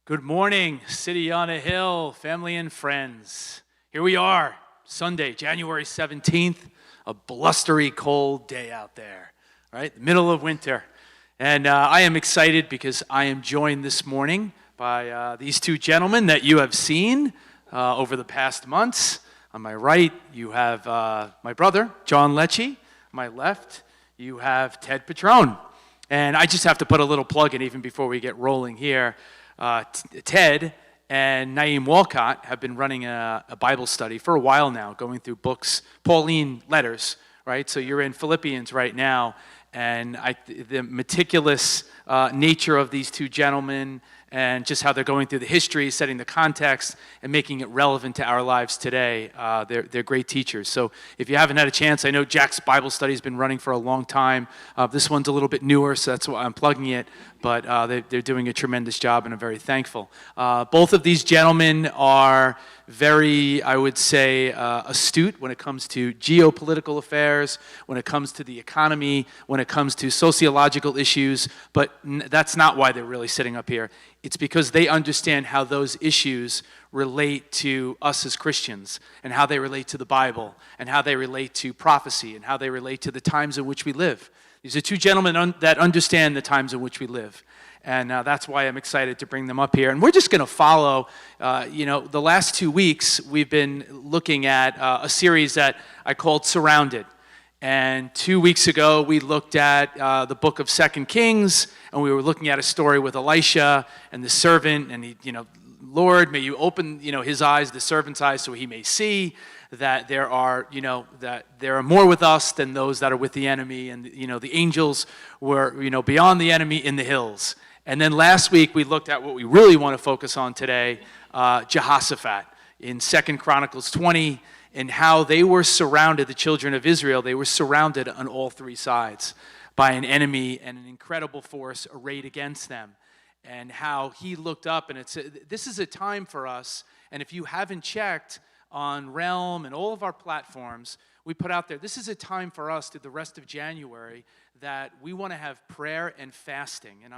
Good morning, City on a Hill, family and friends. Here we are, Sunday, January 17th, a blustery, cold day out there, right? The middle of winter. And I am excited because I am joined this morning by these two gentlemen that you have seen over the past months. On my right, you have my brother, John Lecce. On my left, you have Ted Petrone. And I just have to put a little plug in even before we get rolling here. Ted and Naeem Walcott have been running a Bible study for a while now, going through books, Pauline letters, right? So you're in Philippians right now, and the meticulous nature of these two gentlemen and just how they're going through the history, setting the context, and making it relevant to our lives today. They're great teachers. So if you haven't had a chance, I know Jack's Bible study has been running for a long time. This one's a little bit newer, so that's why I'm plugging it. But they're doing a tremendous job, and I'm very thankful. Both of these gentlemen are very, I would say, astute when it comes to geopolitical affairs, when it comes to the economy, when it comes to sociological issues, but that's not why they're really sitting up here. It's because they understand how those issues relate to us as Christians, and how they relate to the Bible, and how they relate to prophecy, and how they relate to the times in which we live. These are two gentlemen that understand the times in which we live. And that's why I'm excited to bring them up here. And we're just going to follow, the last 2 weeks, we've been looking at a series that I called Surrounded. And 2 weeks ago, we looked at the book of 2 Kings, and we were looking at a story with Elisha and the servant, and he, Lord, may you open, his eyes, the servant's eyes, so he may see that there are more with us than those that are with the enemy, and the angels were, beyond the enemy in the hills. And then last week we looked at what we really want to focus on today, Jehoshaphat in 2 Chronicles 20, and how they were surrounded, the children of Israel, they were surrounded on all three sides by an enemy and an incredible force arrayed against them. And how he looked up, and this is a time for us, and if you haven't checked on Realm and all of our platforms, we put out there, this is a time for us through the rest of January that we want to have prayer and fasting. And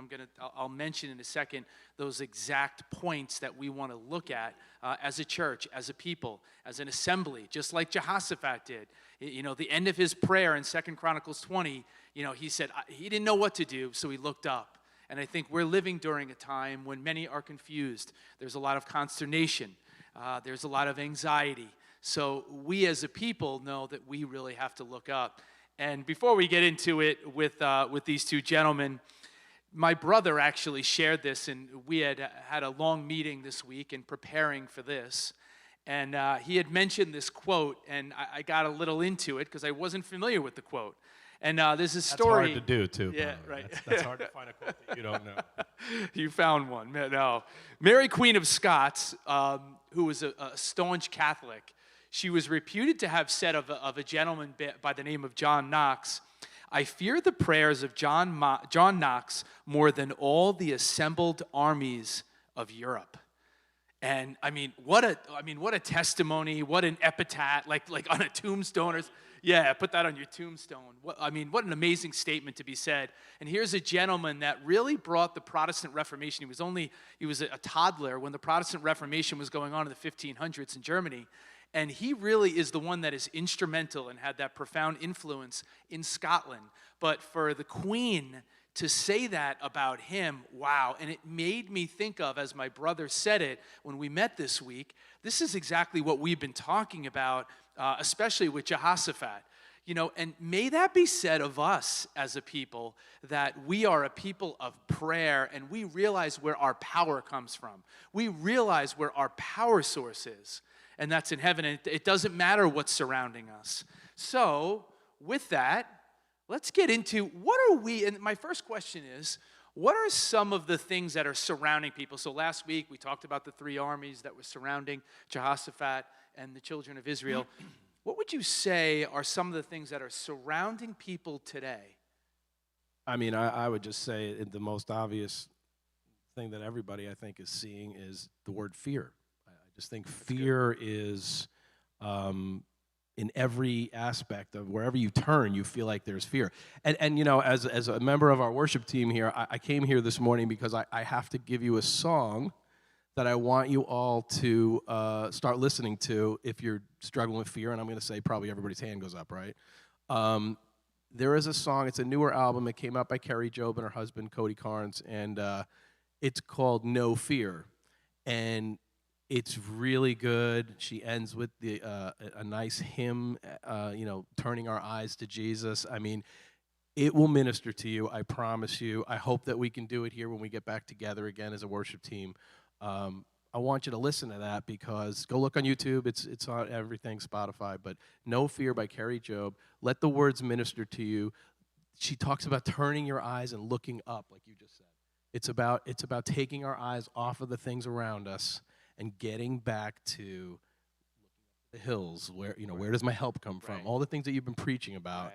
I'll mention in a second those exact points that we want to look at as a church, as a people, as an assembly, just like Jehoshaphat did. The end of his prayer in 2 Chronicles 20, he said he didn't know what to do, so he looked up. And I think we're living during a time when many are confused. There's a lot of consternation. There's a lot of anxiety. So we as a people know that we really have to look up. And before we get into it with these two gentlemen, my brother actually shared this, and we had a long meeting this week in preparing for this. And he had mentioned this quote, and I got a little into it because I wasn't familiar with the quote. And there's a story. That's hard to do, too. Yeah, right. That's hard to find a quote that you don't know. You found one. No. Mary Queen of Scots, who was a staunch Catholic, she was reputed to have said of a gentleman by the name of John Knox, "I fear the prayers of John Knox more than all the assembled armies of Europe." And what a testimony, what an epitaph, like on a tombstone. Yeah, put that on your tombstone. What an amazing statement to be said. And here's a gentleman that really brought the Protestant Reformation. He was a toddler when the Protestant Reformation was going on in the 1500s in Germany. And he really is the one that is instrumental and had that profound influence in Scotland. But for the Queen to say that about him, wow. And it made me think of, as my brother said it when we met this week, this is exactly what we've been talking about, especially with Jehoshaphat. And may that be said of us as a people, that we are a people of prayer, and we realize where our power comes from. We realize where our power source is, and that's in heaven. And it doesn't matter what's surrounding us. So, with that, let's get into what are we, and my first question is, what are some of the things that are surrounding people? So last week we talked about the three armies that were surrounding Jehoshaphat and the children of Israel. What would you say are some of the things that are surrounding people today? I would just say the most obvious thing that everybody, I think, is seeing is the word fear. I just think fear is in every aspect of wherever you turn, you feel like there's fear. And as a member of our worship team here, I came here this morning because I have to give you a song that I want you all to start listening to if you're struggling with fear, and I'm going to say probably everybody's hand goes up, right? There is a song, it's a newer album, it came out by Carrie Job and her husband, Cody Carnes, and it's called No Fear. And it's really good. She ends with a nice hymn, turning our eyes to Jesus. I mean, it will minister to you, I promise you. I hope that we can do it here when we get back together again as a worship team. I want you to listen to that because go look on YouTube. It's on everything, Spotify. But No Fear by Carrie Job. Let the words minister to you. She talks about turning your eyes and looking up, like you just said. It's about taking our eyes off of the things around us and getting back to the hills. Where does my help come from? Right. All the things that you've been preaching about. Right.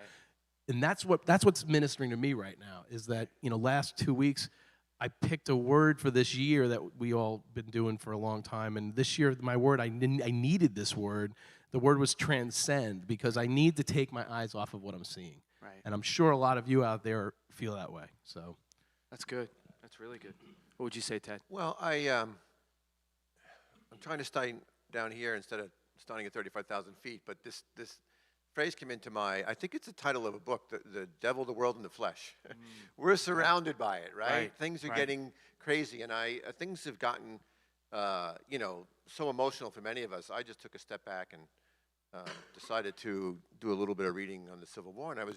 And that's what's ministering to me right now. Is that last 2 weeks. I picked a word for this year that we all been doing for a long time, and this year my word I needed this word. The word was transcend because I need to take my eyes off of what I'm seeing, Right. and I'm sure a lot of you out there feel that way. So That's good. That's really good. What would you say, Ted? Well, I'm trying to stay down here instead of starting at 35,000 feet, but this phrase came into I think it's the title of a book, The Devil, the World, and the Flesh. We're surrounded by it, right? Right, Things are right. getting crazy, and things have gotten, so emotional for many of us. I just took a step back and decided to do a little bit of reading on the Civil War, and I was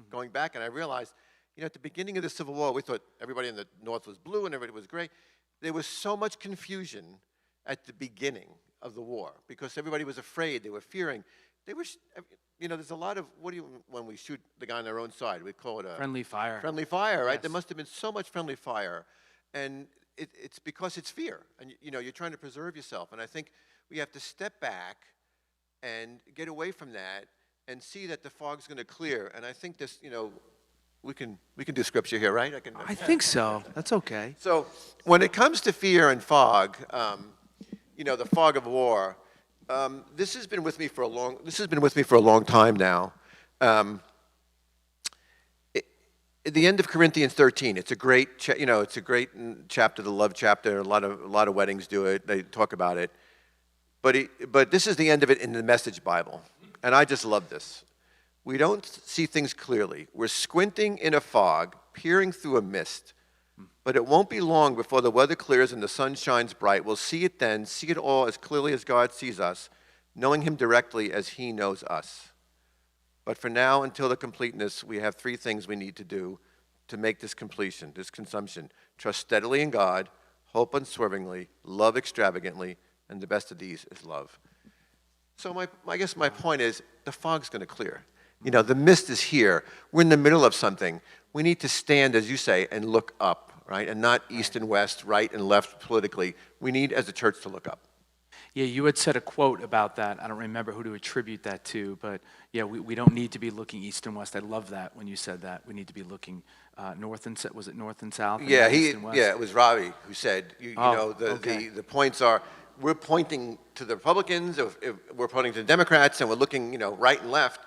going back, and I realized, at the beginning of the Civil War, we thought everybody in the North was blue and everybody was gray. There was so much confusion at the beginning of the war because everybody was afraid. They were fearing. There's a lot of, when we shoot the guy on their own side, we call it a Friendly fire. friendly fire, right? Yes. There must have been so much friendly fire. And it's because it's fear. And, you're trying to preserve yourself. And I think we have to step back and get away from that and see that the fog's going to clear. And I think this, we can do scripture here, right? I think so. That's okay. So when it comes to fear and fog, the fog of war, this has been with me for a long time now. At the end of Corinthians 13, it's a great chapter, the love chapter. A lot of weddings do it. They talk about it. But this is the end of it in the Message Bible, and I just love this. We don't see things clearly. We're squinting in a fog, peering through a mist. But it won't be long before the weather clears and the sun shines bright. We'll see it then, see it all as clearly as God sees us, knowing him directly as he knows us. But for now, until the completeness, we have three things we need to do to make this completion, this consumption. Trust steadily in God, hope unswervingly, love extravagantly, and the best of these is love. So I guess my point is, the fog's going to clear. The mist is here. We're in the middle of something. We need to stand, as you say, and look up, right? And not east and west, right and left politically. We need, as a church, to look up. Yeah, you had said a quote about that. I don't remember who to attribute that to, but yeah, we don't need to be looking east and west. I love that when you said that. We need to be looking north and south. Was it north and south? And Yeah, east and west? it was Ravi who said, Okay. the points are, we're pointing to the Republicans, if we're pointing to the Democrats, and we're looking, right and left.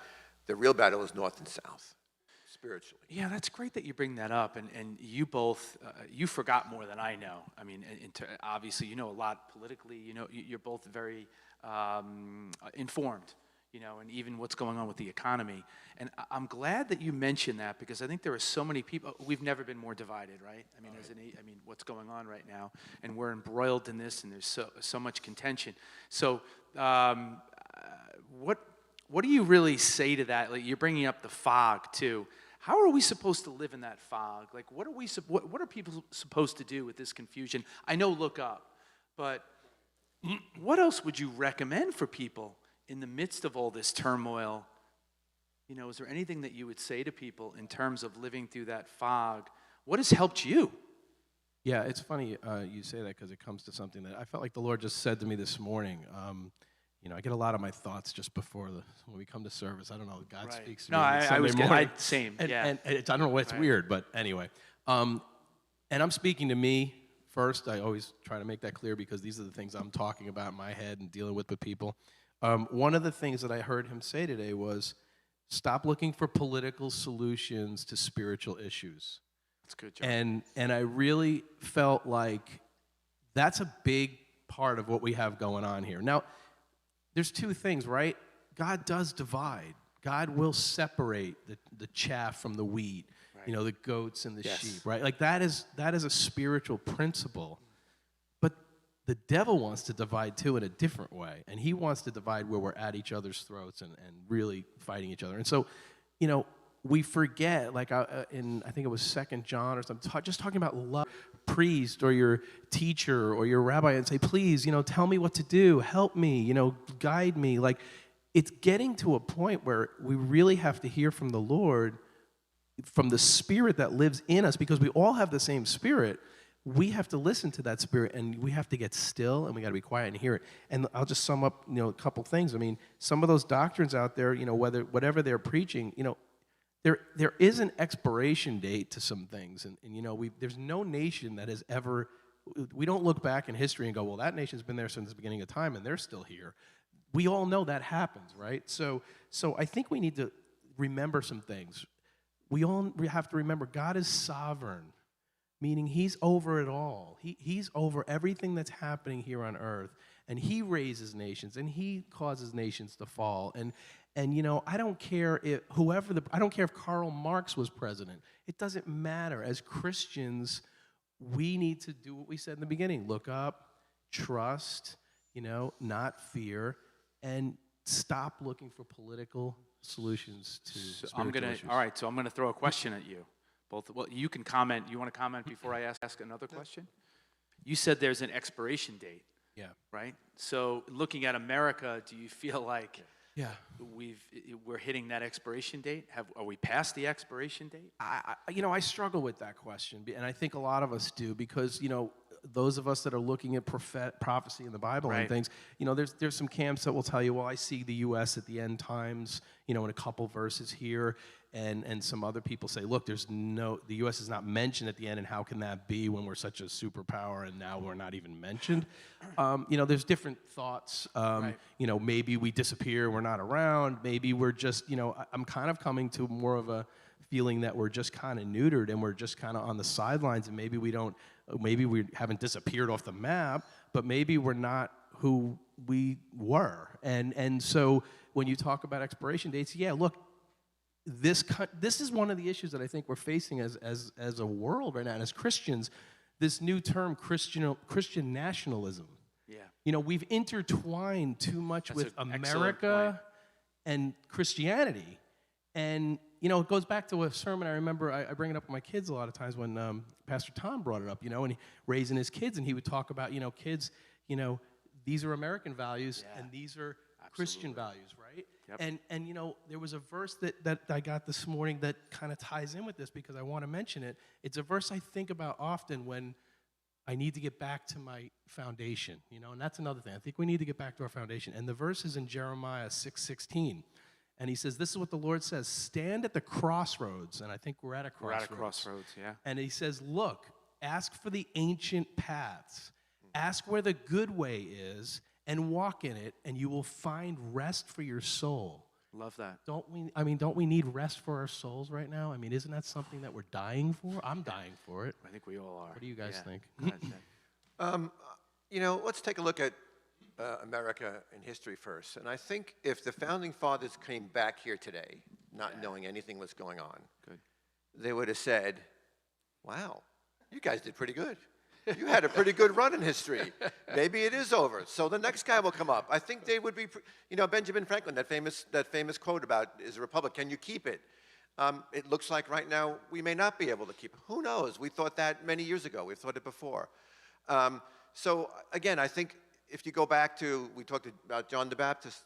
The real battle is north and south, spiritually. Yeah, that's great that you bring that up, and you both, you forgot more than I know. I mean, obviously you know a lot politically, you're both very informed, and even what's going on with the economy. And I'm glad that you mentioned that because I think there are so many people, we've never been more divided, right? I mean, what's going on right now, and we're embroiled in this, and there's so much contention. So what do you really say to that? Like, you're bringing up the fog too. How are we supposed to live in that fog? Like, what are people supposed to do with this confusion? I know look up, but what else would you recommend for people in the midst of all this turmoil? Is there anything that you would say to people in terms of living through that fog? What has helped you? yeah, it's funny you say that because it comes to something that I felt like the Lord just said to me this morning. I get a lot of my thoughts just before when we come to service. I don't know. God Right. speaks to No, me. on Sunday morning. same. And, Yeah. and I don't know. It's Right. weird, but anyway. And I'm speaking to me first. I always try to make that clear because these are the things I'm talking about in my head and dealing with people. One of the things that I heard him say today was, stop looking for political solutions to spiritual issues. That's good, John. And I really felt like That's a big part of what we have going on here. Now, there's two things, right? God does divide. God will separate the chaff from the wheat, the goats and the Yes. sheep, right? Like that is a spiritual principle. But the devil wants to divide too in a different way. And he wants to divide where we're at each other's throats and really fighting each other. And so, we forget, like I think it was 2 John or something, just talking about love, priest or your teacher or your rabbi, and say, please, tell me what to do, help me, guide me. Like, it's getting to a point where we really have to hear from the Lord, from the Spirit that lives in us, because we all have the same Spirit. We have to listen to that Spirit, and we have to get still, and we got to be quiet and hear it. And I'll just sum up, a couple things. I mean, some of those doctrines out there, whatever they're preaching, there is an expiration date to some things, and there's no nation that has ever. We don't look back in history and go, well, that nation's been there since the beginning of time, and they're still here. We all know that happens, right? So I think we need to remember some things. We have to remember God is sovereign, meaning He's over it all. He's over everything that's happening here on earth, and He raises nations, and He causes nations to fall. And I don't care if I don't care if Karl Marx was president. It doesn't matter. As Christians, we need to do what we said in the beginning: look up, trust, not fear, and stop looking for political solutions to spiritual issues. All right, so I'm gonna throw a question at you. Both, well, you can comment. You want to comment before I ask another question? You said there's an expiration date. Yeah. Right? So looking at America, do you feel like we're hitting that expiration date? Are we past the expiration date? I struggle with that question, and I think a lot of us do, because those of us that are looking at prophecy in the Bible and things, there's some camps that will tell you, well, I see the U.S. at the end times, in a couple verses here, and some other people say, look, the U.S. is not mentioned at the end, and how can that be when we're such a superpower and now we're not even mentioned? There's different thoughts. Maybe we disappear, we're not around. Maybe we're just, I'm kind of coming to more of a feeling that we're just kind of neutered and we're just kind of on the sidelines, and maybe we haven't disappeared off the map, but maybe we're not who we were. And so when you talk about expiration dates, look, this is one of the issues that I think we're facing as a world right now, and as Christians, this new term, Christian nationalism. Yeah. We've intertwined too much with America and Christianity. And, it goes back to a sermon I remember, I bring it up with my kids a lot of times when Pastor Tom brought it up, and raising his kids, and he would talk about, kids, these are American values, and these are Christian values, right? Yep. And there was a verse that I got this morning that kind of ties in with this, because I want to mention it. It's a verse I think about often when I need to get back to my foundation, and that's another thing. I think we need to get back to our foundation. And the verse is in Jeremiah 6:16. And he says, this is what the Lord says: stand at the crossroads. And I think we're at a crossroads. We're at a crossroads, yeah. And he says, look, ask for the ancient paths. Ask where the good way is and walk in it, and you will find rest for your soul. Love that. Don't we need rest for our souls right now? I mean, isn't that something that we're dying for? I'm dying for it. I think we all are. What do you guys think? Let's take a look at America in history first. And I think if the Founding Fathers came back here today, not knowing anything was going on, they would have said, wow, you guys did pretty good. You had a pretty good run in history. Maybe it is over. So the next guy will come up. I think they would be, Benjamin Franklin, that famous quote about, is a republic, can you keep it? It looks like right now we may not be able to keep it. Who knows? We thought that many years ago. We've thought it before. So again, I think if you go back to, we talked about John the Baptist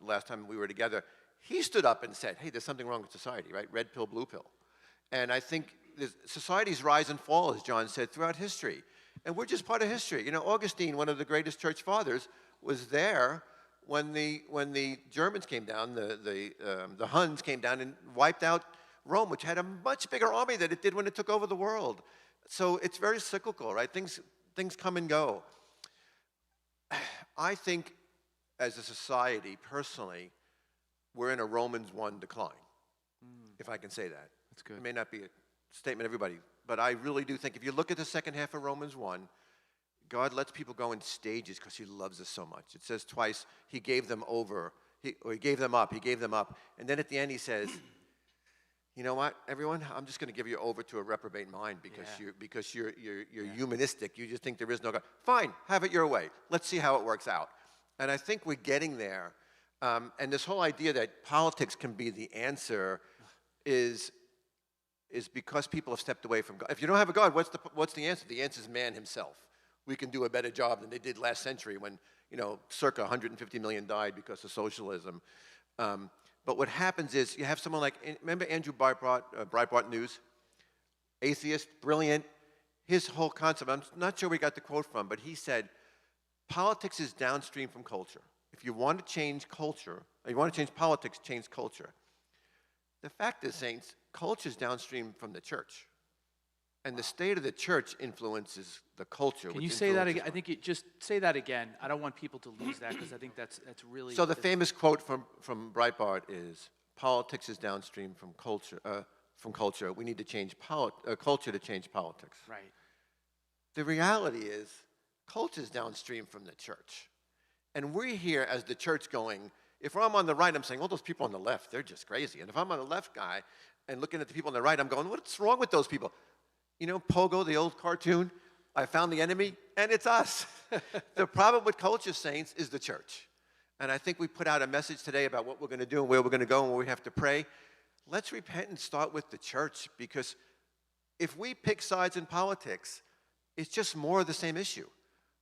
last time we were together. He stood up and said, hey, there's something wrong with society, right? Red pill, blue pill. And I think societies rise and fall, as John said, throughout history. And we're just part of history. Augustine, one of the greatest church fathers, was there when the Germans came down, the Huns came down and wiped out Rome, which had a much bigger army than it did when it took over the world. So it's very cyclical, right? Things come and go. I think as a society, personally, we're in a Romans 1 decline, if I can say that. That's good. It may not be a statement everybody, but I really do think if you look at the second half of Romans 1, God lets people go in stages because he loves us so much. It says twice, he gave them over, he gave them up, he gave them up. And then at the end he says, you know what, everyone, I'm just going to give you over to a reprobate mind because you're humanistic. You just think there is no God. Fine, have it your way. Let's see how it works out. And I think we're getting there. And this whole idea that politics can be the answer is because people have stepped away from God. If you don't have a God, what's the answer? The answer is man himself. We can do a better job than they did last century when, circa 150 million died because of socialism. But what happens is you have someone like, remember Andrew Breitbart News? Atheist, brilliant. His whole concept, I'm not sure where he got the quote from, but he said, politics is downstream from culture. If you want to change culture, or you want to change politics, change culture. The fact is, saints, culture is downstream from the church. And the state of the church influences the culture. Can you say that again? I think you just say that again. I don't want people to lose that because I think that's really. So the famous quote from Breitbart is, politics is downstream from culture. We need to change culture to change politics. Right. The reality is, culture is downstream from the church. And we're here as the church going, if I'm on the right, I'm saying, all those people on the left, they're just crazy. And if I'm on the left guy and looking at the people on the right, I'm going, what's wrong with those people? You know, Pogo, the old cartoon, I found the enemy, and it's us. The problem with culture, saints, is the church. And I think we put out a message today about what we're going to do and where we're going to go and where we have to pray. Let's repent and start with the church, because if we pick sides in politics, it's just more of the same issue,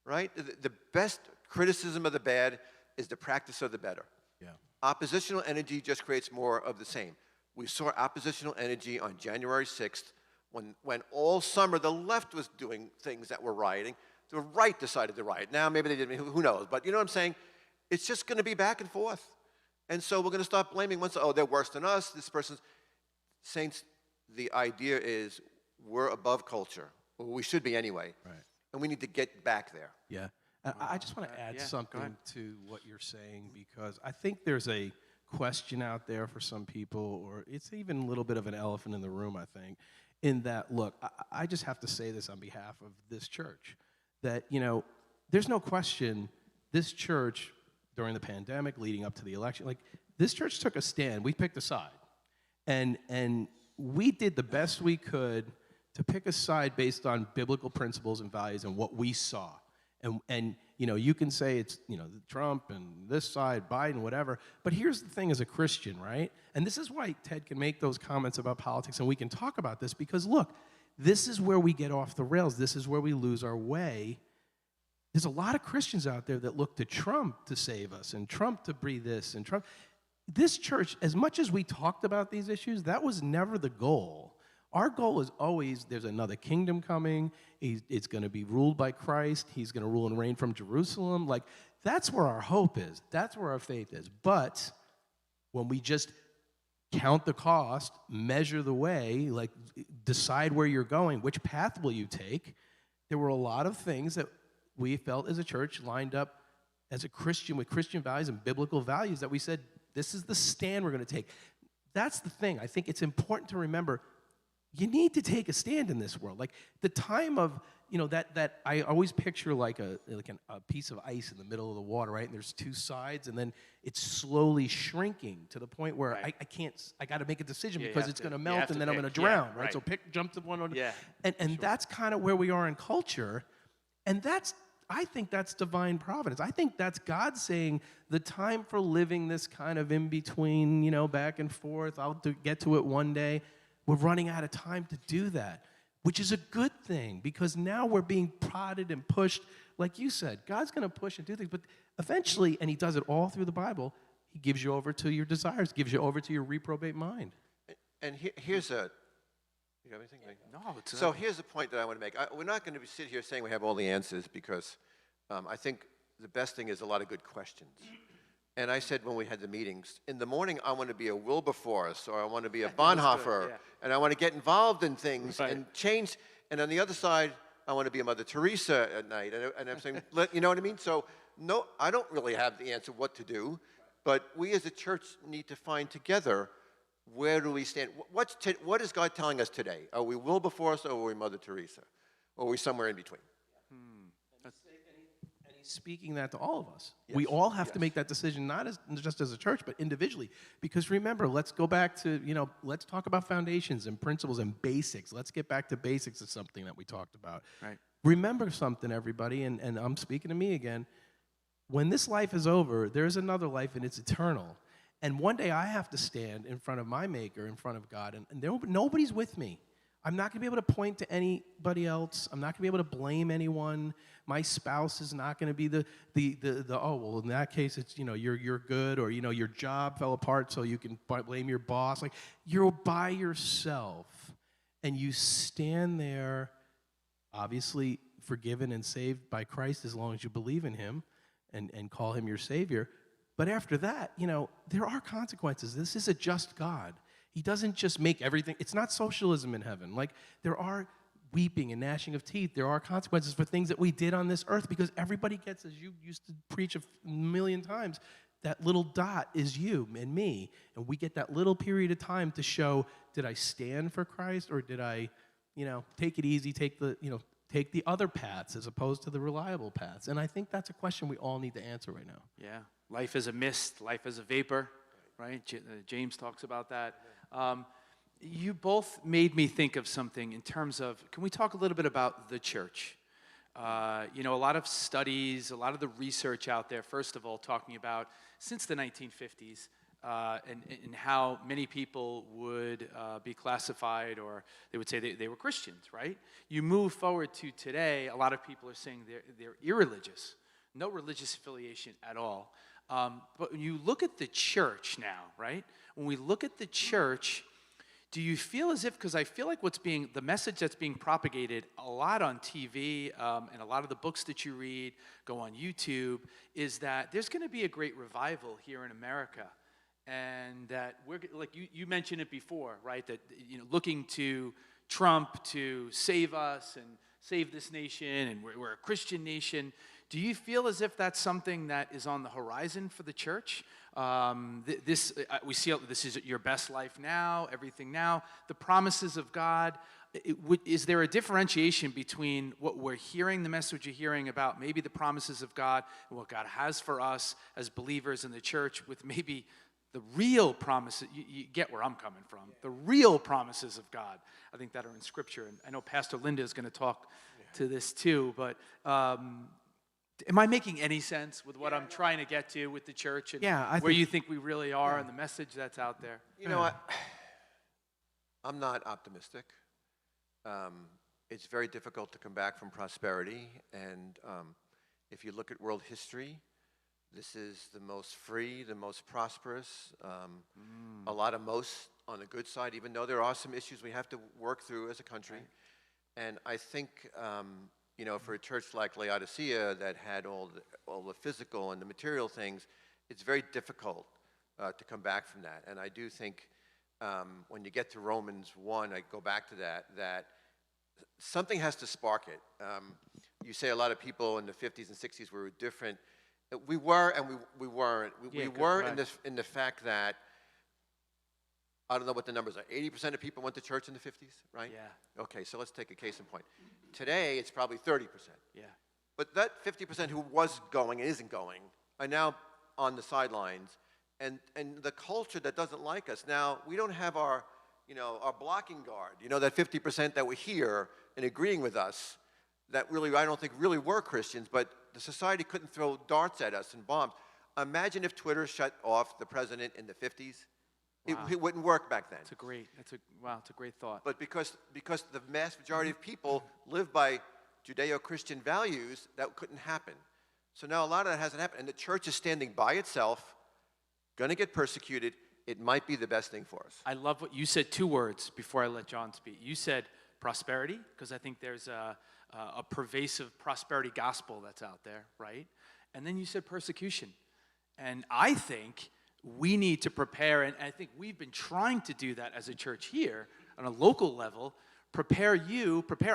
right? The best criticism of the bad is the practice of the better. Yeah. Oppositional energy just creates more of the same. We saw oppositional energy on January 6th, when all summer the left was doing things that were rioting. The right decided to riot. Now maybe they didn't, who knows? But you know what I'm saying? It's just going to be back and forth. And so we're going to stop blaming one side. Oh, they're worse than us. This person's... Saints, the idea is we're above culture. Well, we should be anyway. Right. And we need to get back there. Yeah. I just want to add go something ahead. to what you're saying, because I think there's a question out there for some people, or it's even a little bit of an elephant in the room, I think, in that, look, I just have to say this on behalf of this church, that, there's no question this church, during the pandemic, leading up to the election, this church took a stand. We picked a side. And we did the best we could to pick a side based on biblical principles and values and what we saw. And you can say it's, Trump and this side, Biden, whatever. But here's the thing as a Christian, right? And this is why Ted can make those comments about politics, and we can talk about this, because, look, this is where we get off the rails. This is where we lose our way. There's a lot of Christians out there that look to Trump to save us, and Trump to breathe this, and Trump. This church, as much as we talked about these issues, that was never the goal. Our goal is always, there's another kingdom coming. It's going to be ruled by Christ. He's going to rule and reign from Jerusalem. That's where our hope is. That's where our faith is. But when we just count the cost, measure the way, decide where you're going, which path will you take, there were a lot of things that we felt as a church lined up as a Christian with Christian values and biblical values that we said, this is the stand we're going to take. That's the thing. I think it's important to remember, you need to take a stand in this world. The time of, that I always picture a piece of ice in the middle of the water, right? And there's two sides, and then it's slowly shrinking to the point where I got to make a decision because it's going to melt, and then I'm going to drown, right? So jump to one. And that's kind of where we are in culture, and I think that's divine providence. I think that's God saying the time for living this kind of in between, back and forth, I'll get to it one day. We're running out of time to do that, which is a good thing, because now we're being prodded and pushed. Like you said, God's going to push and do things, but eventually, and he does it all through the Bible, he gives you over to your desires, gives you over to your reprobate mind. And here's a... You have anything? No, So here's the point that I want to make. We're not going to sit here saying we have all the answers, because I think the best thing is a lot of good questions. And I said when we had the meetings, in the morning I want to be a Wilberforce, or I want to be a Bonhoeffer, and I want to get involved in things and change. And on the other side, I want to be a Mother Teresa at night. And I'm saying, you know what I mean? So no, I don't really have the answer what to do, but we as a church need to find together, where do we stand? What is God telling us today? Are we Wilberforce, or are we Mother Teresa? Or are we somewhere in between? speaking that to all of us. We Yes, all have to yes. make that decision, not just as a church, but individually. Because remember, let's go back to, let's talk about foundations and principles and basics. Let's get back to basics of something that we talked about. Right. Remember something, everybody, and I'm speaking to me again. When this life is over, there's another life, and it's eternal. And one day I have to stand in front of my Maker, in front of God, and nobody's with me. I'm not going to be able to point to anybody else. I'm not going to be able to blame anyone. My spouse is not going to be the oh, well, in that case, it's, you're good, or, your job fell apart, so you can blame your boss. Like, you're by yourself, and you stand there, obviously forgiven and saved by Christ as long as you believe in him and call him your Savior. But after that, there are consequences. This is a just God. He doesn't just make everything. It's not socialism in heaven. Like, there are weeping and gnashing of teeth. There are consequences for things that we did on this earth, because everybody gets, as you used to preach a million times, that little dot is you and me. And we get that little period of time to show, did I stand for Christ, or did I, take it easy, take the other paths as opposed to the reliable paths? And I think that's a question we all need to answer right now. Yeah. Life is a mist. Life is a vapor, right? James talks about that. You both made me think of something in terms of, can we talk a little bit about the church? A lot of studies, a lot of the research out there, first of all, talking about since the 1950s, and how many people would be classified, or they would say they were Christians, right? You move forward to today, a lot of people are saying they're irreligious, no religious affiliation at all. But when you look at the church now, right? When we look at the church, do you feel as if, because I feel like the message that's being propagated a lot on TV, and a lot of the books that you read, go on YouTube, is that there's going to be a great revival here in America. And that we're, like you mentioned it before, right? That, looking to Trump to save us and save this nation, and we're a Christian nation. Do you feel as if that's something that is on the horizon for the church? We see this is your best life now, everything now, the promises of God. Is there a differentiation between what we're hearing, the message you're hearing about maybe the promises of God and what God has for us as believers in the church, with maybe the real promises? You get where I'm coming from. The real promises of God, I think, that are in Scripture. And I know Pastor Linda is going to talk to this too, but am I making any sense with what I'm trying to get to with the church, and where you think we really are, and the message that's out there? I'm not optimistic. It's very difficult to come back from prosperity, and if you look at world history, this is the most free, the most prosperous, a lot of most on the good side, even though there are some issues we have to work through as a country. Right. And I think, for a church like Laodicea that had all the physical and the material things, it's very difficult to come back from that. And I do think when you get to Romans 1, I go back to that something has to spark it. You say a lot of people in the 50s and 60s were different. We were, and we weren't. We were in the fact that, I don't know what the numbers are, 80% of people went to church in the 50s, right? Yeah. Okay, so let's take a case in point. Today, it's probably 30%. Yeah. But that 50% who was going and isn't going are now on the sidelines. And the culture that doesn't like us, now, we don't have our blocking guard, that 50% that were here and agreeing with us, that really, I don't think really were Christians, but the society couldn't throw darts at us and bombs. Imagine if Twitter shut off the president in the 50s. Wow. It wouldn't work back then. It's a great thought. But because the mass majority of people live by Judeo-Christian values, that couldn't happen. So now a lot of that hasn't happened, and the church is standing by itself, going to get persecuted. It might be the best thing for us. I love what you said. 2 words before I let John speak. You said prosperity, because I think there's a pervasive prosperity gospel that's out there, right? And then you said persecution. And I think we need to prepare, and I think we've been trying to do that as a church here on a local level, prepare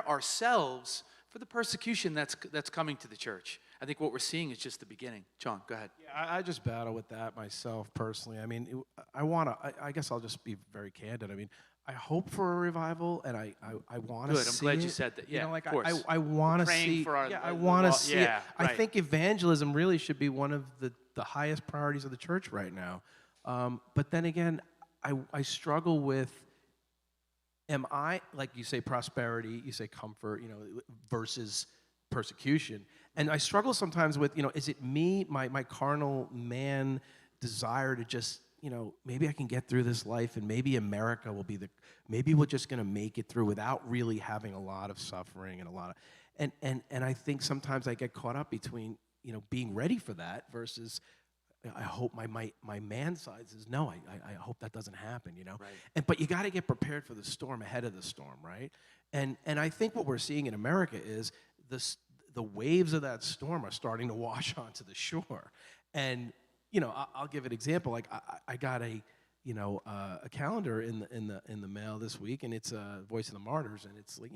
ourselves for the persecution that's coming to the church. I think what we're seeing is just the beginning. John, go ahead. Yeah, I just battle with that myself personally. I mean, I guess I'll just be very candid. I mean, I hope for a revival, and I want to Good, I'm see glad it. you said that. Yeah, like of course. I want to praying see. for our- yeah, I the want to law- see yeah, it. I right. think evangelism really should be one of the highest priorities of the church right now. But then again, I struggle with. Am I, like you say, prosperity, you say comfort, versus persecution? And I struggle sometimes with, is it me, my carnal man desire to just, maybe I can get through this life and maybe America will be maybe we're just going to make it through without really having a lot of suffering and a lot of, and I think sometimes I get caught up between, being ready for that versus, I hope my man side says no. I hope that doesn't happen. Right. But you got to get prepared for the storm ahead of the storm, right? And I think what we're seeing in America is the waves of that storm are starting to wash onto the shore. And I'll give an example. Like I got a calendar in the mail this week, and it's Voice of the Martyrs, and it's like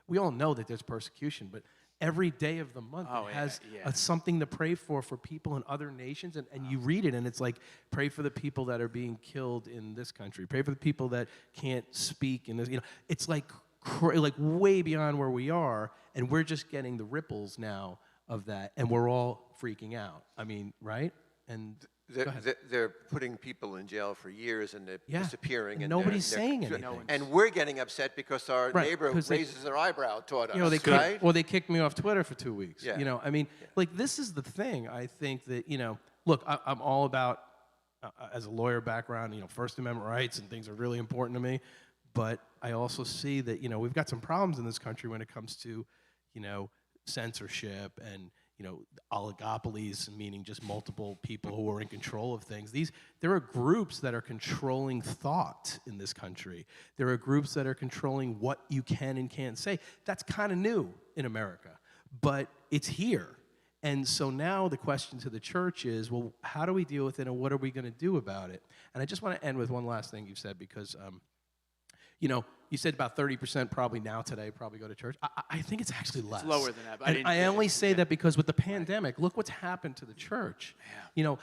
we all know that there's persecution, but every day of the month Oh, it has yeah. something to pray for people in other nations, and you read it, and it's like, pray for the people that are being killed in this country, pray for the people that can't speak in this. It's like like way beyond where we are, and we're just getting the ripples now of that, and we're all freaking out. I mean, right? And go ahead. They're putting people in jail for years, and they're Yeah, disappearing. and they're- nobody's they're- saying they're- anything. And we're getting upset because our Right, neighbor 'cause they- raises their eyebrow toward us, they right? they kicked me off Twitter for 2 weeks. Yeah. I mean, like, this is the thing. I think that, look, I'm all about, as a lawyer background, First Amendment rights and things are really important to me. But I also see that, we've got some problems in this country when it comes to, censorship and, oligopolies, meaning just multiple people who are in control of things. There are groups that are controlling thought in this country. There are groups that are controlling what you can and can't say. That's kind of new in America, but it's here. And so now the question to the church is, well, how do we deal with it, and what are we going to do about it? And I just want to end with one last thing you've said, because you said about 30% probably now today probably go to church. I think it's actually less. It's lower than that. But And I only say that because with the pandemic, look what's happened to the church. Yeah.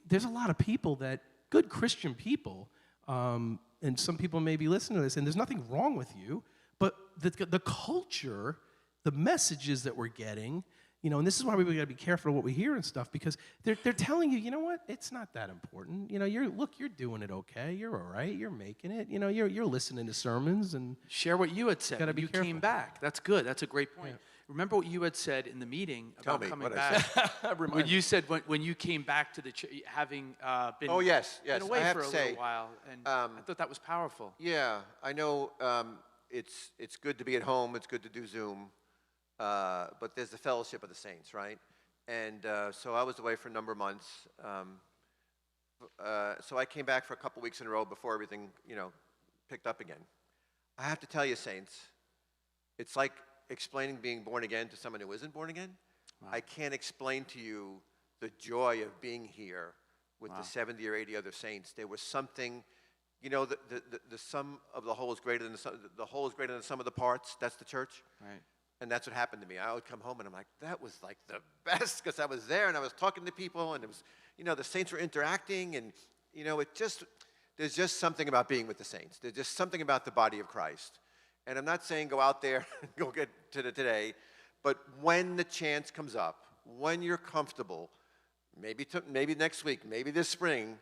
There's a lot of people good Christian people, and some people may be listening to this, and there's nothing wrong with you, but the culture, the messages that we're getting, and this is why we got to be careful of what we hear and stuff, because they're telling you, what, it's not that important. You're doing it okay. You're all right. You're making it. You're listening to sermons and Share what you had said Gotta when be you careful. came back. That's good. That's a great point. Yeah. Remember what you had said in the meeting Tell about me coming what I back? When you said when you came back to the church, having been, Oh, yes. been away I have for to a say, little while, and I thought that was powerful. Yeah, I know it's good to be at home. It's good to do Zoom. But there's the fellowship of the saints, right? And so I was away for a number of months. So I came back for a couple weeks in a row before everything, picked up again. I have to tell you, saints, it's like explaining being born again to someone who isn't born again. Wow. I can't explain to you the joy of being here with Wow. the 70 or 80 other saints. There was something, the sum of the whole is greater than the whole is greater than the sum of the parts. That's the church. Right. And that's what happened to me. I would come home and I'm like, that was like the best, because I was there and I was talking to people, and it was, the saints were interacting, and, there's just something about being with the saints. There's just something about the body of Christ. And I'm not saying go out there and go get to the today, but when the chance comes up, when you're comfortable, maybe next week, maybe this spring,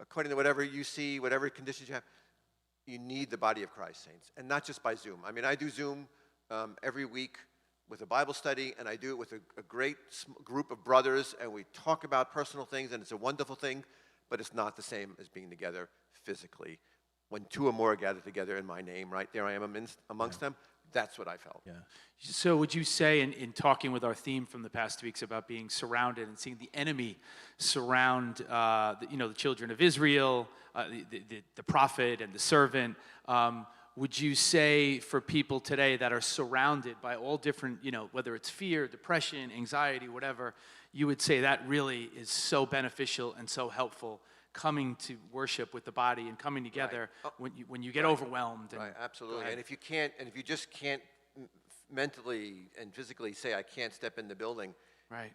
according to whatever you see, whatever conditions you have, you need the body of Christ, saints, and not just by Zoom. I mean, I do Zoom every week with a Bible study, and I do it with a great group of brothers, and we talk about personal things, and it's a wonderful thing, but it's not the same as being together physically. When two or more are gathered together in my name, right there I am amongst them, that's what I felt. yeah. So would you say, in talking with our theme from the past weeks about being surrounded and seeing the enemy surround, the children of Israel, the prophet and the servant, would you say for people today that are surrounded by all different, whether it's fear, depression, anxiety, whatever, you would say that really is so beneficial and so helpful, coming to worship with the body and coming together when you get overwhelmed. And, Right, absolutely. Go ahead. And if you just can't mentally and physically say, I can't step in the building, Right.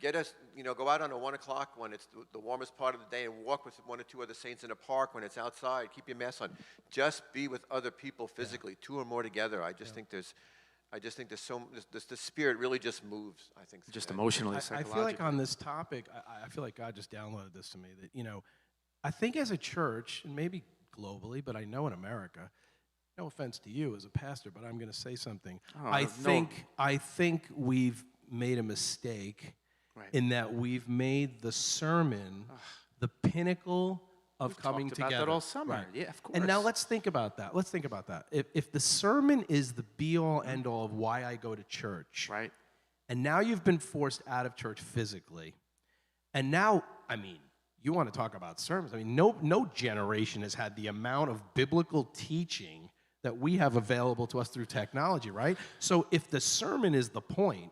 Get us, go out on a 1 o'clock when it's the warmest part of the day and walk with one or two other saints in a park when it's outside. Keep your mask on. Just be with other people physically, two or more together. I just think there's the spirit really just moves, I think. Just through that. emotionally, I psychologically. feel like on this topic, I feel like God just downloaded this to me that, I think as a church, and maybe globally, but I know in America, no offense to you as a pastor, but I'm going to say something. Oh, I think we've made a mistake Right. in that we've made the sermon the pinnacle of We've coming talked about together. that all summer. Right. Yeah, of And now course. let's think about that. If the sermon is the be-all, end-all of why I go to church, Right. and now you've been forced out of church physically, and now, you want to talk about sermons. No generation has had the amount of biblical teaching that we have available to us through technology, right? So if the sermon is the point,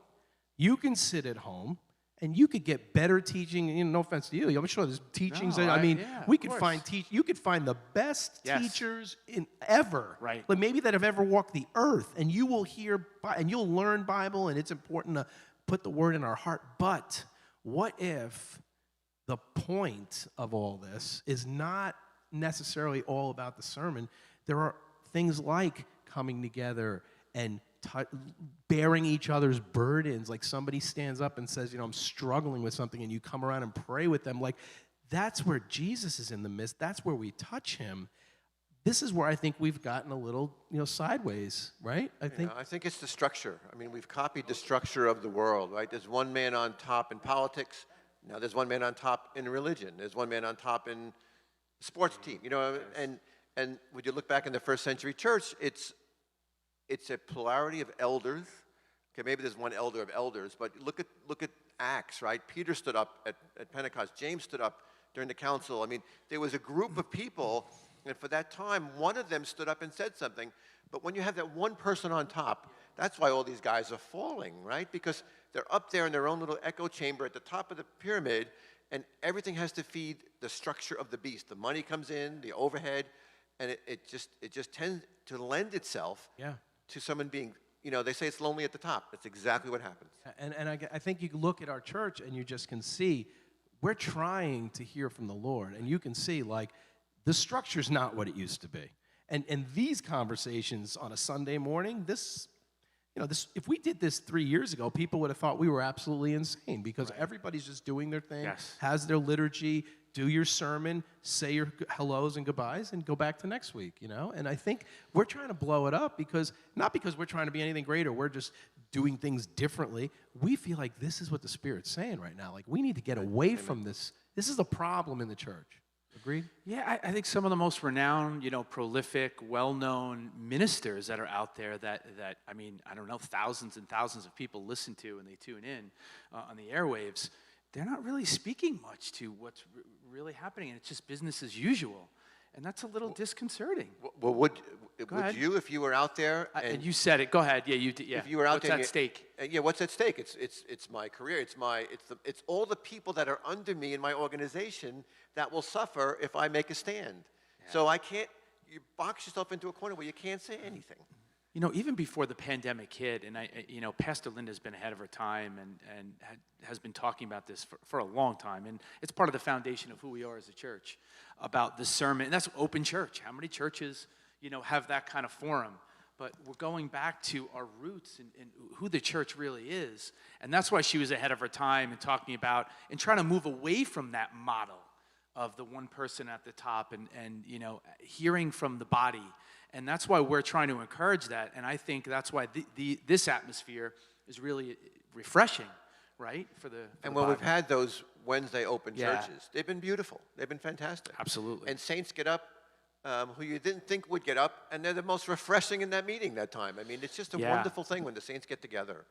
you can sit at home and you could get better teaching. No offense to you, I'm sure there's teachings. No, that, yeah, we of could course. find you could find the best Yes. teachers in ever, Right. like maybe that have ever walked the earth, and you will hear and you'll learn Bible, and it's important to put the word in our heart. But what if the point of all this is not necessarily all about the sermon? There are things like coming together and bearing each other's burdens. Like somebody stands up and says, I'm struggling with something, and you come around and pray with them. Like that's where Jesus is in the midst. That's where we touch him. This is where I think we've gotten a little, sideways, right? I think it's the structure. We've copied the structure of the world, right? There's one man on top in politics. Now there's one man on top in religion. There's one man on top in the sports team. And when you look back in the first century church, it's a plurality of elders. Okay, maybe there's one elder of elders, but look at Acts, right? Peter stood up at Pentecost. James stood up during the council. There was a group of people, and for that time, one of them stood up and said something. But when you have that one person on top, that's why all these guys are falling, right? Because they're up there in their own little echo chamber at the top of the pyramid, and everything has to feed the structure of the beast. The money comes in, the overhead, and it just tends to lend itself to someone being, they say it's lonely at the top. That's exactly what happens. And I think you can look at our church and you just can see we're trying to hear from the Lord. And you can see, like, the structure's not what it used to be. And these conversations on a Sunday morning, this, if we did this 3 years ago, people would have thought we were absolutely insane because everybody's just doing their thing, has their liturgy, do your sermon, say your hellos and goodbyes, and go back to next week, And I think we're trying to blow it up not because we're trying to be anything greater, we're just doing things differently. We feel like this is what the Spirit's saying right now. Like, we need to get away from this. This is a problem in the church. Agreed? Yeah, I think some of the most renowned, prolific, well-known ministers that are out there that I don't know, thousands and thousands of people listen to and they tune in on the airwaves, they're not really speaking much to what's really happening, and it's just business as usual. And that's a little disconcerting. Well, would ahead. you, if you were out there, and you said it. Go ahead. Yeah, you did. Yeah. if you were out What's there, at stake? What's at stake? It's my career. It's all the people that are under me in my organization that will suffer if I make a stand. So I can't. You box yourself into a corner where you can't say anything. Even before the pandemic hit, and Pastor Linda's been ahead of her time and has been talking about this for a long time, and it's part of the foundation of who we are as a church, about the sermon. And that's open church. How many churches, have that kind of forum? But we're going back to our roots and who the church really is. And that's why she was ahead of her time and talking about and trying to move away from that model of the one person at the top and hearing from the body. And that's why we're trying to encourage that. And I think that's why this atmosphere is really refreshing, right? And when we've had those Wednesday open Yeah. churches, they've been beautiful. They've been fantastic. Absolutely. And saints get up who you didn't think would get up, and they're the most refreshing in that meeting that time. It's just a wonderful thing when the saints get together.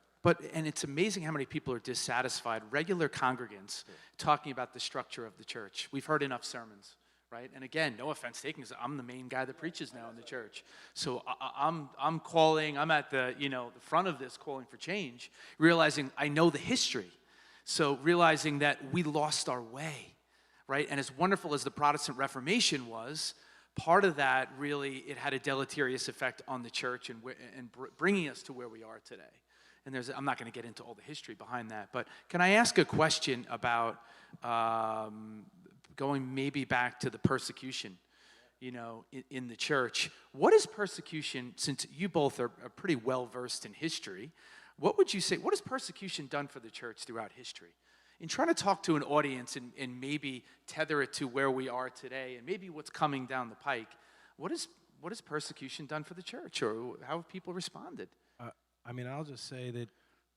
And it's amazing how many people are dissatisfied, regular congregants, talking about the structure of the church. We've heard enough sermons, right? And again, no offense taken, because I'm the main guy that preaches now in the church. So I'm at the front of this calling for change, realizing I know the history. So realizing that we lost our way, right? And as wonderful as the Protestant Reformation was, part of that really, it had a deleterious effect on the church and bringing us to where we are today. and I'm not going to get into all the history behind that, but can I ask a question about going maybe back to the persecution, in the church? What is persecution, since you both are pretty well versed in history, what would you say, what has persecution done for the church throughout history? In trying to talk to an audience and maybe tether it to where we are today and maybe what's coming down the pike, what has persecution done for the church, or how have people responded? I'll just say that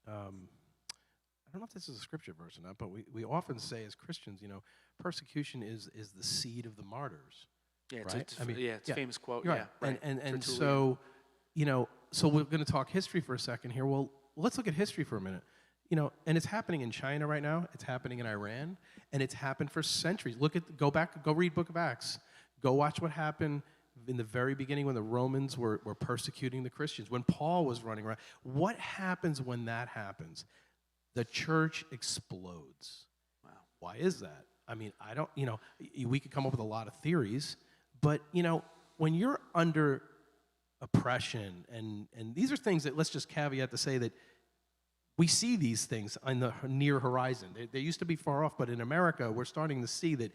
I don't know if this is a scripture verse or not, but we often say as Christians, persecution is the seed of the martyrs. Yeah, right? It's a famous quote. Right. Yeah, right. And Tertullian. so we're going to talk history for a second here. Well, let's look at history for a minute. And it's happening in China right now. It's happening in Iran, and it's happened for centuries. Go read Book of Acts. Go watch what happened in the very beginning when the Romans were persecuting the Christians, when Paul was running around. What happens when that happens? The church explodes. Wow. Why is that? I don't, we could come up with a lot of theories, but, when you're under oppression, and these are things that, let's just caveat to say that we see these things on the near horizon. They used to be far off, but in America, we're starting to see that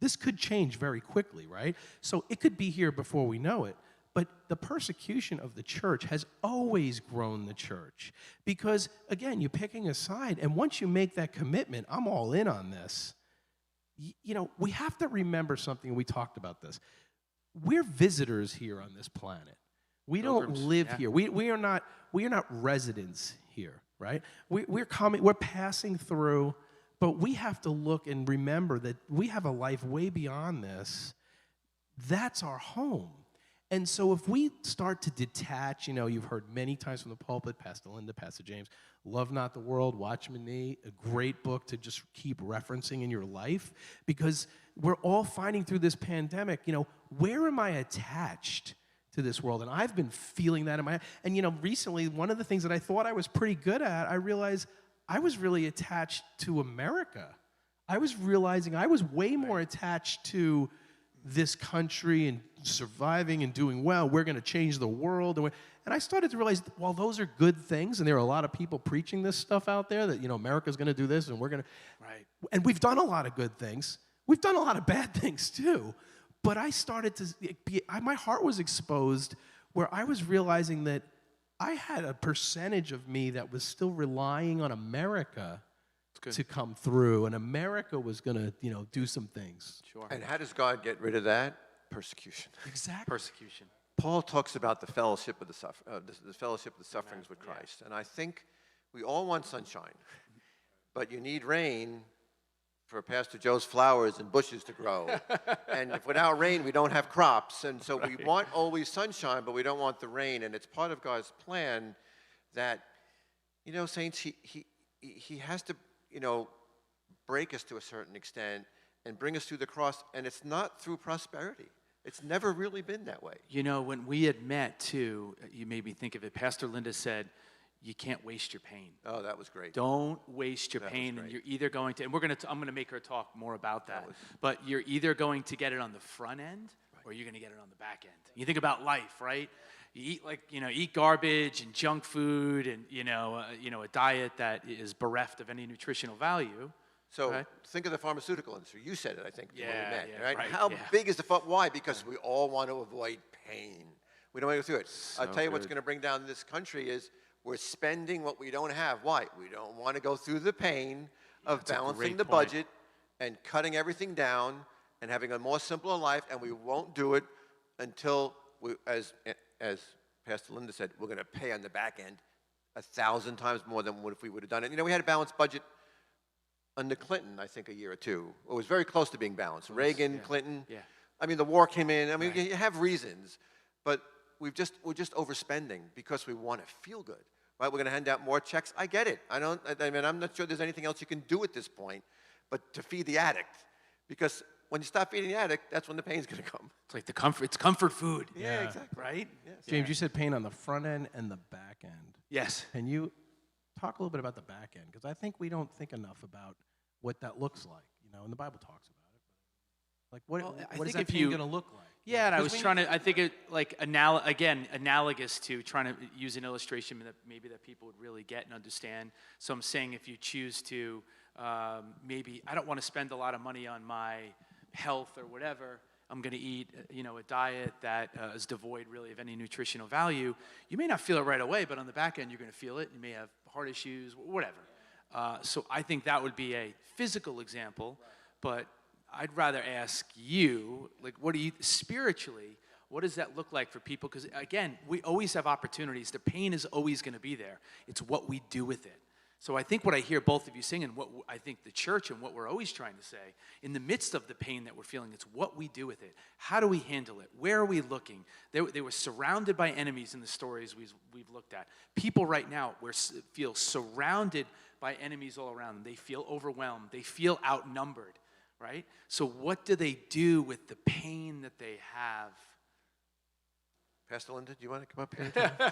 this could change very quickly, right? So it could be here before we know it. But the persecution of the church has always grown the church because, again, you're picking a side, and once you make that commitment, I'm all in on this. We have to remember something, and we talked about this. We're visitors here on this planet. We don't Pilgrims, live yeah. here. We are not residents here, right? We're passing through, but we have to look and remember that we have a life way beyond this. That's our home. And so if we start to detach, you've heard many times from the pulpit, Pastor Linda, Pastor James, Love Not the World, Watchman Nee, a great book to just keep referencing in your life, because we're all fighting through this pandemic. Where am I attached to this world? And I've been feeling that in my, and recently, one of the things that I thought I was pretty good at, I realized I was really attached to America. I was realizing I was way more attached to this country and surviving and doing well. We're going to change the world. And I started to realize, while those are good things, and there are a lot of people preaching this stuff out there that, America's going to do this and we're going to, Right. And we've done a lot of good things. We've done a lot of bad things too. But I started to my heart was exposed where I was realizing that I had a percentage of me that was still relying on America to come through, and America was going to, do some things. Sure. And how does God get rid of that? Persecution. Exactly. Persecution. Paul talks about the fellowship of the fellowship of the sufferings with Christ, and I think we all want sunshine, but you need rain for Pastor Joe's flowers and bushes to grow. And if without rain, we don't have crops, and so we want always sunshine, but we don't want the rain. And it's part of God's plan that, saints, He has to, break us to a certain extent and bring us through the cross, and it's not through prosperity. It's never really been that way. When we had met, too, you made me think of it. Pastor Linda said, you can't waste your pain. Oh, that was great. Don't waste your That was pain, and great. you're either going to, and I'm going to make her talk more about that, but you're either going to get it on the front end, or you're going to get it on the back end. You think about life, right? You eat eat garbage and junk food, and a diet that is bereft of any nutritional value. So Right. think of the pharmaceutical industry. You said it, I think, when we Yeah, met, yeah, right? right, How yeah. big is the why? Because we all want to avoid pain. We don't want to go through it. I'll tell you what's good. going to bring down this country is we're spending what we don't have. Why? We don't want to go through the pain of That's a balancing great the point. budget and cutting everything down and having a more simpler life, and we won't do it until, as Pastor Linda said, we're going to pay on the back end 1,000 times more than what if we would have done it. We had a balanced budget under Clinton, I think, a year or two. It was very close to being balanced. Reagan, yeah. Clinton. Yeah. The war came in. Right. You have reasons, but we're just overspending because we want to feel good, right? We're going to hand out more checks. I get it. I'm not sure there's anything else you can do at this point, but to feed the addict, because when you stop feeding the addict, that's when the pain's going to come. It's like it's comfort food. Yeah, exactly. Right? Yes. James, you said pain on the front end and the back end. Yes. Can you talk a little bit about the back end? Because I think we don't think enough about what that looks like, and the Bible talks about it. Like, what, Well, I what is think that if pain you- going to look like? Yeah, and I 'Cause was when trying to, I think it, like, analogous to trying to use an illustration that maybe that people would really get and understand. So I'm saying if you choose to, maybe, I don't want to spend a lot of money on my health or whatever, I'm going to eat, a diet that is devoid really of any nutritional value. You may not feel it right away, but on the back end, you're going to feel it. You may have heart issues, whatever. So I think that would be a physical example, but I'd rather ask you, like, what do you, spiritually, what does that look like for people? Because again, we always have opportunities. The pain is always going to be there. It's what we do with it. So I think what I hear both of you saying, and what I think the church and what we're always trying to say, in the midst of the pain that we're feeling, it's what we do with it. How do we handle it? Where are we looking? They were surrounded by enemies in the stories we've looked at. People right now feel surrounded by enemies all around them. They feel overwhelmed. They feel outnumbered. Right? So what do they do with the pain that they have? Pastor Linda, do you want to come up here?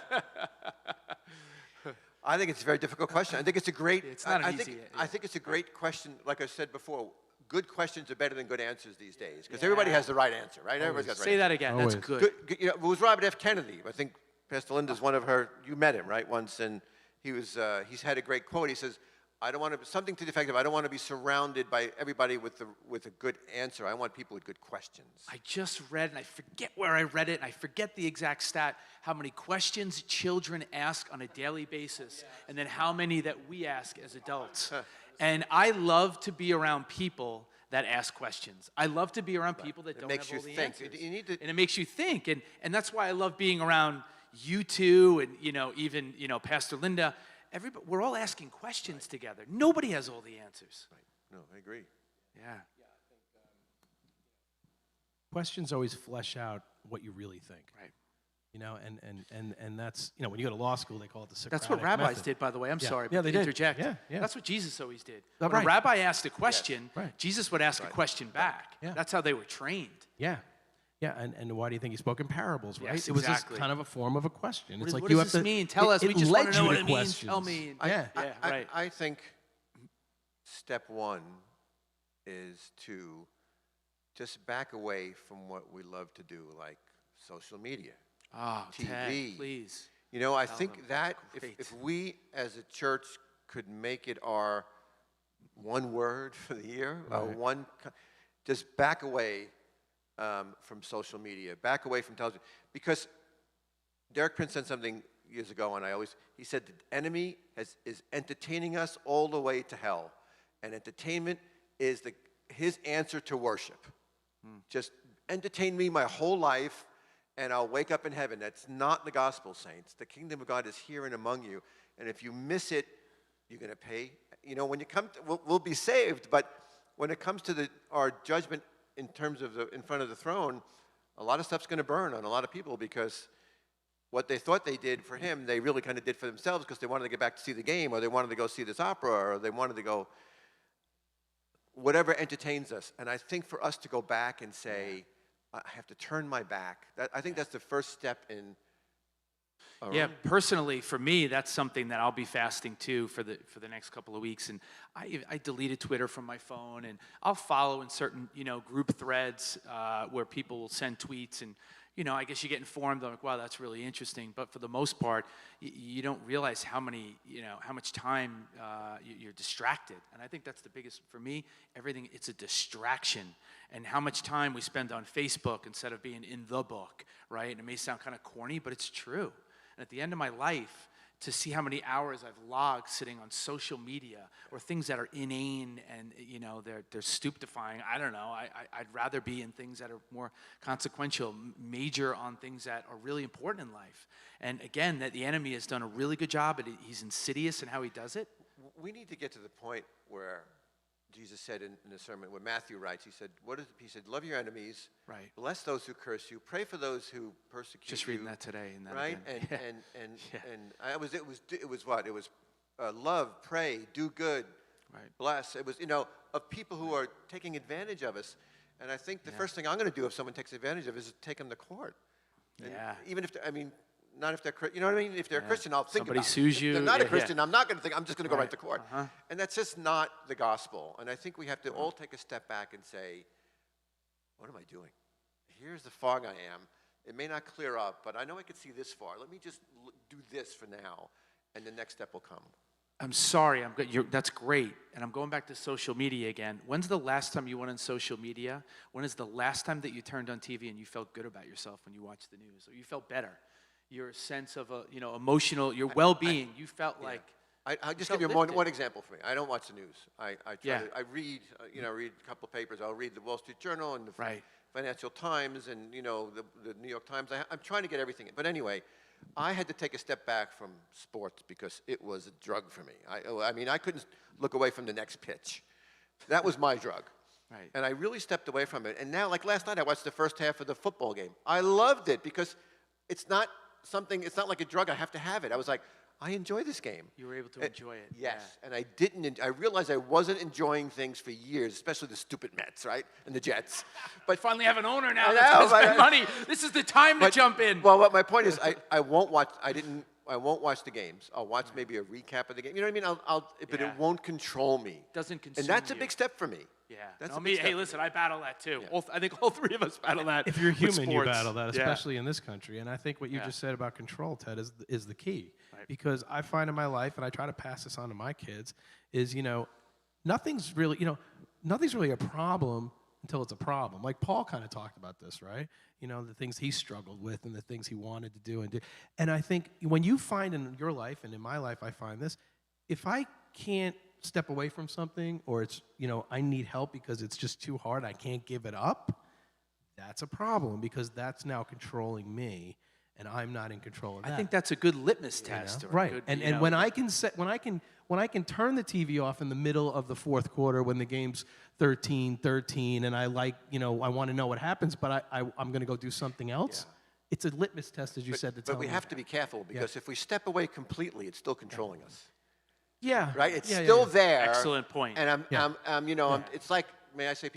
I think it's a very difficult question. I think it's a great. It's not I an think, easy, I think it's a great question. Like I said before, good questions are better than good answers these days because Yeah. everybody has the right answer, right? Everybody's got the right Say that again. That's Always. good. Good, it was Robert F. Kennedy. I think Pastor Linda's one of her. You met him, right? Once, and he's had a great quote. He says, "I don't want to something to the effect of I don't want to be surrounded by everybody with a good answer. I want people with good questions." I just read, and I forget where I read it, and I forget the exact stat, how many questions children ask on a daily basis, and then how many that we ask as adults. And I love to be around people that ask questions. I love to be around people that don't makes have all you the think. answers. You need to- And it makes you think, and that's why I love being around you two, and even Pastor Linda. Everybody, we're all asking questions together. Nobody has all the answers. Right. No, I agree. Yeah. Questions always flesh out what you really think. Right. And that's, when you go to law school, they call it the Socratic That's what rabbis method. did, by the way. I'm Yeah. sorry Yeah, to they did. interject. Yeah, yeah. That's what Jesus always did. Oh, When a right. rabbi asked a question, Right. Jesus would ask a question back. Yeah. That's how they were trained. Yeah. Yeah, and why do you think he spoke in parables, right? Yes, it was exactly. just kind of a form of a question. It's like What you does have this to mean? Tell us. We just led want to know you what it means. questions. Tell me. Yeah. Yeah, right. I think step one is to just back away from what we love to do, like social media. Oh, TV. Ted, please. I Tell think them. that Great. if we as a church could make it our one word for the year, just back away from social media, back away from television. Because Derek Prince said something years ago, and he said the enemy is entertaining us all the way to hell. And entertainment is his answer to worship. Just entertain me my whole life, and I'll wake up in heaven. That's not the gospel, saints. The kingdom of God is here and among you. And if you miss it, you're going to pay. When you come, we'll be saved. But when it comes to our judgment in terms of in front of the throne, a lot of stuff's going to burn on a lot of people because what they thought they did for him, they really kind of did for themselves because they wanted to get back to see the game, or they wanted to go see this opera, or they wanted to go whatever entertains us. And I think for us to go back and say, I have to turn my back, I think that's the first step in. Yeah, personally, for me, that's something that I'll be fasting too for the next couple of weeks. And I deleted Twitter from my phone, and I'll follow in certain group threads where people will send tweets, and I guess you get informed. I'm like, wow, that's really interesting. But for the most part, you don't realize how much time you're distracted. And I think that's the biggest for me. Everything, it's a distraction, and how much time we spend on Facebook instead of being in the book, right? And it may sound kind of corny, but it's true. And at the end of my life, to see how many hours I've logged sitting on social media or things that are inane and they're stupefying. I don't know. I'd rather be in things that are more consequential, major on things that are really important in life. And again, that the enemy has done a really good job. He's insidious in how he does it. We need to get to the point where Jesus said in the sermon, where Matthew writes, he said, he said, love your enemies, Right. bless those who curse you, pray for those who persecute you. Just reading that today. And that Right? again. It was what? It was love, pray, do good, Right. bless. It was, of people who are taking advantage of us. And I think the first thing I'm going to do if someone takes advantage of us is take them to court. And Yeah. even if, not if they're, you know what I mean? If they're a Christian, I'll think Somebody about it. sues If you, they're not a yeah. Christian, I'm not going to think, I'm just going to go right Right. to court. Uh-huh. And that's just not the gospel. And I think we have to all take a step back and say, what am I doing? Here's the fog I am. It may not clear up, but I know I can see this far. Let me just do this for now, and the next step will come. I'm sorry. That's great. And I'm going back to social media again. When's the last time you went on social media? When is the last time that you turned on TV and you felt good about yourself when you watched the news, or you felt better? Your sense of emotional, your well-being. You felt like. I'll just felt give you lifted. one example for me. I don't watch the news. I Yeah. read, read a couple of papers. I'll read the Wall Street Journal and the Right. Financial Times and, the New York Times. I'm trying to get everything in. But anyway, I had to take a step back from sports because it was a drug for me. I mean, I couldn't look away from the next pitch. That was my drug. Right. And I really stepped away from it. And now, like last night, I watched the first half of the football game. I loved it because it's not like a drug. I have to have it. I was like, I enjoy this game. You were able to enjoy it. Yes, and I realized I wasn't enjoying things for years, especially the stupid Mets, right, and the Jets. But finally have an owner now I that's know, going to but spend money. This is the time to jump in. Well, what my point is, I won't watch. I won't watch the games. I'll watch maybe a recap of the game. You know what I mean? But Yeah. it won't control me. Doesn't consume And that's a you. big step for me. Yeah. That's No, a big step hey, for listen, me. I battle that too. Yeah. I think all three of us battle that. If you're with human, you sports. battle that, Yeah. especially in this country. And I think what you Yeah. just said about control, Ted, is the key. Right. Because I find in my life, and I try to pass this on to my kids, is nothing's really a problem until it's a problem. Like Paul kind of talked about this, right? The things he struggled with and the things he wanted to do and do. And I think when you find in your life and in my life, I find this, if I can't step away from something or it's, I need help because it's just too hard, I can't give it up, that's a problem because that's now controlling me and I'm not in control of that. I think that's a good litmus test. Or a Right. good, And when I can turn the TV off in the middle of the fourth quarter when the game's 13-13 and I want to know what happens, but I'm going to go do something else. Yeah. It's a litmus test, as you said, to tell But we me. have to be careful because if we step away completely, it's still controlling us. Yeah. Right? It's Yeah, still yeah. there. Excellent point. And Yeah. it's like, may I say,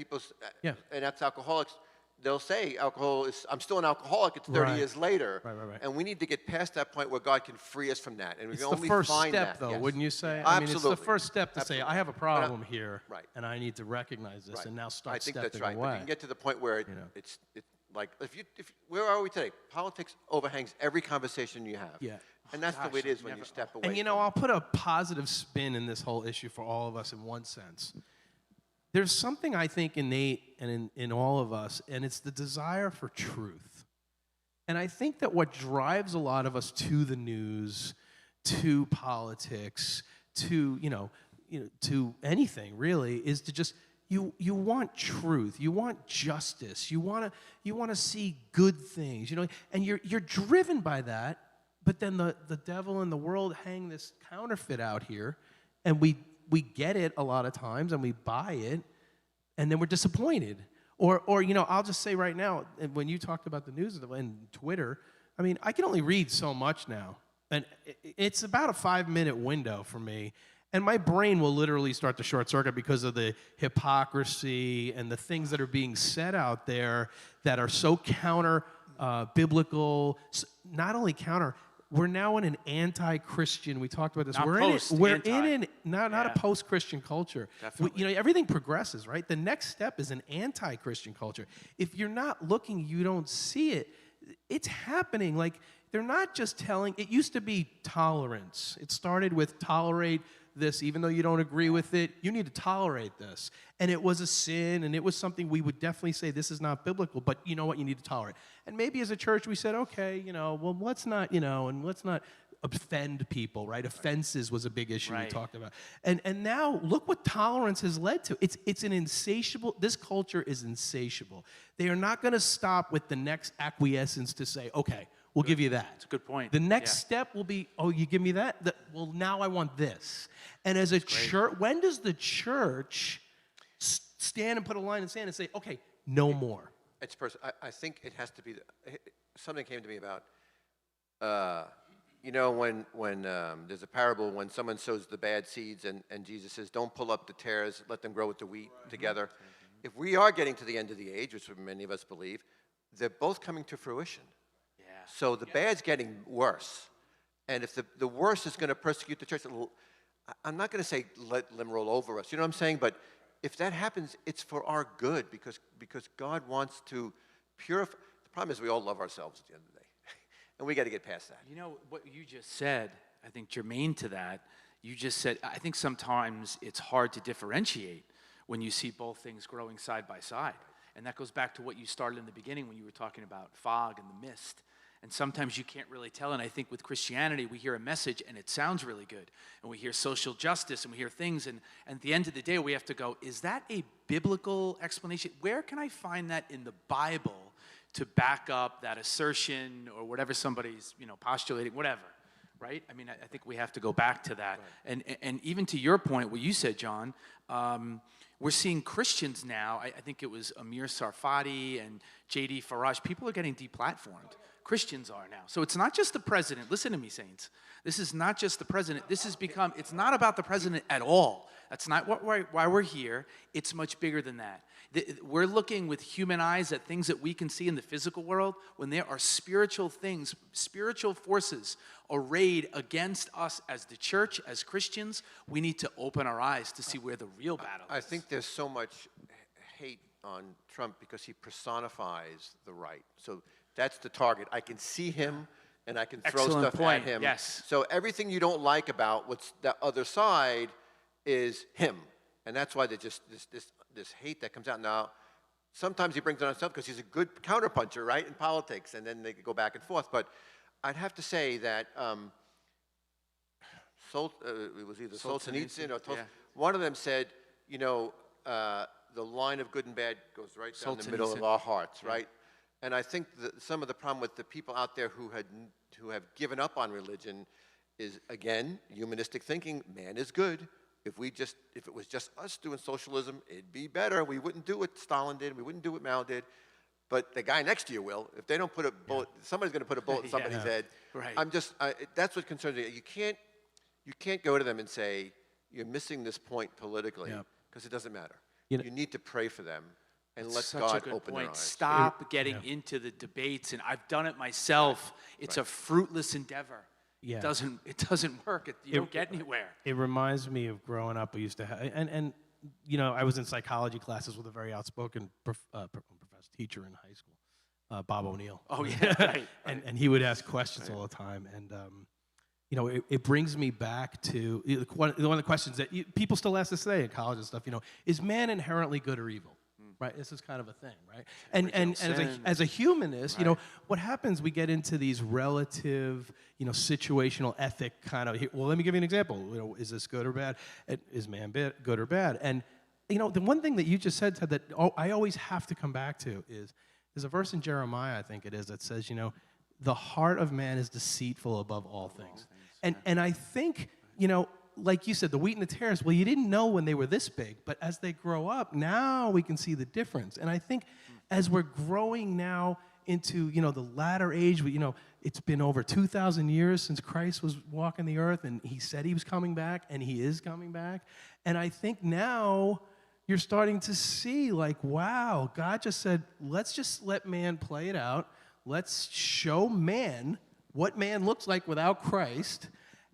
Yeah. and that's alcoholics. They'll say I'm still an alcoholic. It's 30 Right. years later. Right. And we need to get past that point where God can free us from that. And we It's can the only first find step, that. though, Yes. wouldn't you say? Absolutely. I mean, it's the first step to say, Absolutely. I have a problem here, Right. and I need to recognize this, Right. and now start I think stepping that's right. away. But you can get to the point where know. it's like where are we today? Politics overhangs every conversation you have. Yeah. And that's the way it Gosh, is when you step away. And from I'll put a positive spin in this whole issue for all of us in one sense. There's something I think innate and in all of us, and it's the desire for truth. And I think that what drives a lot of us to the news, to politics, to to anything really, is to just you want truth, you want justice, you want to see good things, and you're driven by that. But then the devil and the world hang this counterfeit out here, and we get it a lot of times, and we buy it, and then we're disappointed. Or I'll just say right now, when you talked about the news and Twitter, I mean, I can only read so much now, and it's about a 5-minute window for me, and my brain will literally start to short circuit because of the hypocrisy and the things that are being said out there that are so counter biblical. Not only counter. We're now in an anti-Christian. We talked about this. Not We're post, in anti. an not Yeah. a post-Christian culture. Definitely. Everything progresses, right? The next step is an anti-Christian culture. If you're not looking, you don't see it. It's happening. Like they're not just telling. It used to be tolerance. It started with tolerate this, even though you don't agree with it. You need to tolerate this, and it was a sin, and it was something we would definitely say this is not biblical. But you know what? You need to tolerate. And maybe as a church we said, okay, well, let's not, and let's not offend people, right? Offenses was a big issue we Right. talked about. And now look what tolerance has led to. It's an insatiable, this culture is insatiable. They are not going to stop with the next acquiescence to say, okay, we'll give you that. That's a good point. The next Yeah. step will be, oh, you give me that? Well, now I want this. And as a church, when does the church stand and put a line in the sand and say, okay, no more? It's I think it has to be. Something came to me about, when there's a parable when someone sows the bad seeds and Jesus says, don't pull up the tares, let them grow with the wheat together. If we are getting to the end of the age, which many of us believe, they're both coming to fruition. Yeah. So the bad's getting worse. And if the worst is going to persecute the church, I'm not going to say let them roll over us. You know what I'm saying? But if that happens, it's for our good because God wants to purify. The problem is we all love ourselves at the end of the day, and we got to get past that. You know, what you just said, I think germane to that, you just said, I think sometimes it's hard to differentiate when you see both things growing side by side. And that goes back to what you started in the beginning when you were talking about fog and the mist. And sometimes you can't really tell. And I think with Christianity, we hear a message and it sounds really good. And we hear social justice and we hear things. And at the end of the day, we have to go, is that a biblical explanation? Where can I find that in the Bible to back up that assertion or whatever somebody's, postulating, whatever, right? I mean, I think we have to go back to that. Right. And even to your point, what you said, John, we're seeing Christians now, I think it was Amir Sarfati and J.D. Faraj, people are getting deplatformed. Christians are now. So it's not just the president. Listen to me, saints. This is not just the president. It's not about the president at all. That's not why we're here. It's much bigger than that. We're looking with human eyes at things that we can see in the physical world when there are spiritual things, spiritual forces arrayed against us as the church, as Christians. We need to open our eyes to see where the real battle is. I think there's so much hate on Trump because he personifies the right. So that's the target. I can see him and I can throw Excellent stuff point. at him. Yes. So everything you don't like about what's the other side is him. And that's why there's just this hate that comes out. Now, sometimes he brings it on himself because he's a good counterpuncher, right, in politics, and then they could go back and forth. But I'd have to say that it was either Solzhenitsyn or Tolstoy. Yeah. One of them said, the line of good and bad goes right down the middle of Solzhenitsyn. our hearts, right? And I think that some of the problem with the people out there who have given up on religion is, again, humanistic thinking. Man is good. If it was just us doing socialism, it'd be better. We wouldn't do what Stalin did. We wouldn't do what Mao did. But the guy next to you will. If they don't put a bullet, somebody's going to put a bullet in somebody's head. Right. That's what concerns me. You can't go to them and say you're missing this point politically because it doesn't matter. You need to pray for them and let Such God a good open point. their eyes. Stop getting into the debates, and I've done it myself. It's a fruitless endeavor. Yeah. It doesn't work. You don't get anywhere. It reminds me of growing up. We used to have, and I was in psychology classes with a very outspoken professor, teacher in high school, Bob O'Neill. Oh yeah, right. And he would ask questions all the time, and it brings me back to one of the questions that people still ask us today in college and stuff. Is man inherently good or evil? Right, this is kind of a thing, right? And as a humanist, right. What happens? We get into these relative, situational ethic kind of. Well, let me give you an example. Is this good or bad? Is man good or bad? And the one thing that you just said, Ted, that I always have to come back to is there's a verse in Jeremiah, I think it is, that says, the heart of man is deceitful above all things. And I think, like you said, the wheat and the tares, well, you didn't know when they were this big, but as they grow up, now we can see the difference. And I think as we're growing now into, the latter age, it's been over 2,000 years since Christ was walking the earth, and he said he was coming back, and he is coming back. And I think now you're starting to see, wow, God just said, let's just let man play it out. Let's show man what man looks like without Christ.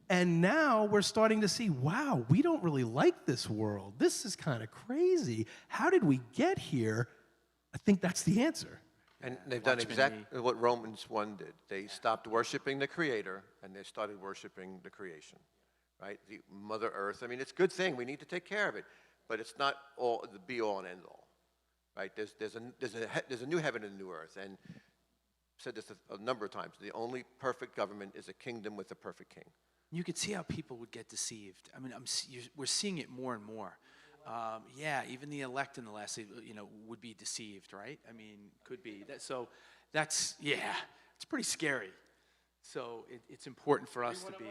And now we're starting to see, wow, we don't really like this world. This is kind of crazy. How did we get here? I think that's the answer. And they've done exactly what Romans 1 did. They stopped worshiping the Creator, and they started worshiping the creation, right? The Mother Earth. I mean, it's a good thing. We need to take care of it. But it's not all the be-all and end-all, right? There's a new heaven and a new earth. And I've said this a number of times. The only perfect government is a kingdom with a perfect king. You could see how people would get deceived. I mean, we're seeing it more and more. Even the elect in the last, would be deceived, right? I mean, could be. It's pretty scary. So it's important for us to be,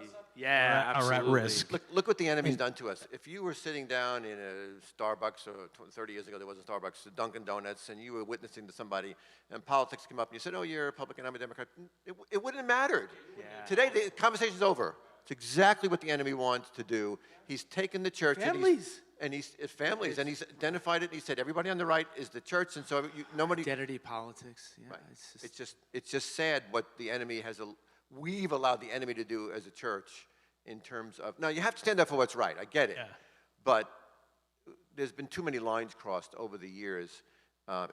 are at absolutely. risk. Look what the enemy's done to us. If you were sitting down in a Starbucks, or 30 years ago there was a Starbucks, Dunkin' Donuts, and you were witnessing to somebody, and politics came up, and you said, oh, you're a Republican, I'm a Democrat, it wouldn't have mattered. Yeah. Today, the conversation's over. It's exactly what the enemy wants to do. He's taken the church Families. and he's families, and he's identified it. And he said everybody on the right is the church, and so nobody. Identity politics. Yeah, Right. it's It's just sad what the enemy has. We've allowed the enemy to do as a church in terms of. Now you have to stand up for what's right. I get it, but there's been too many lines crossed over the years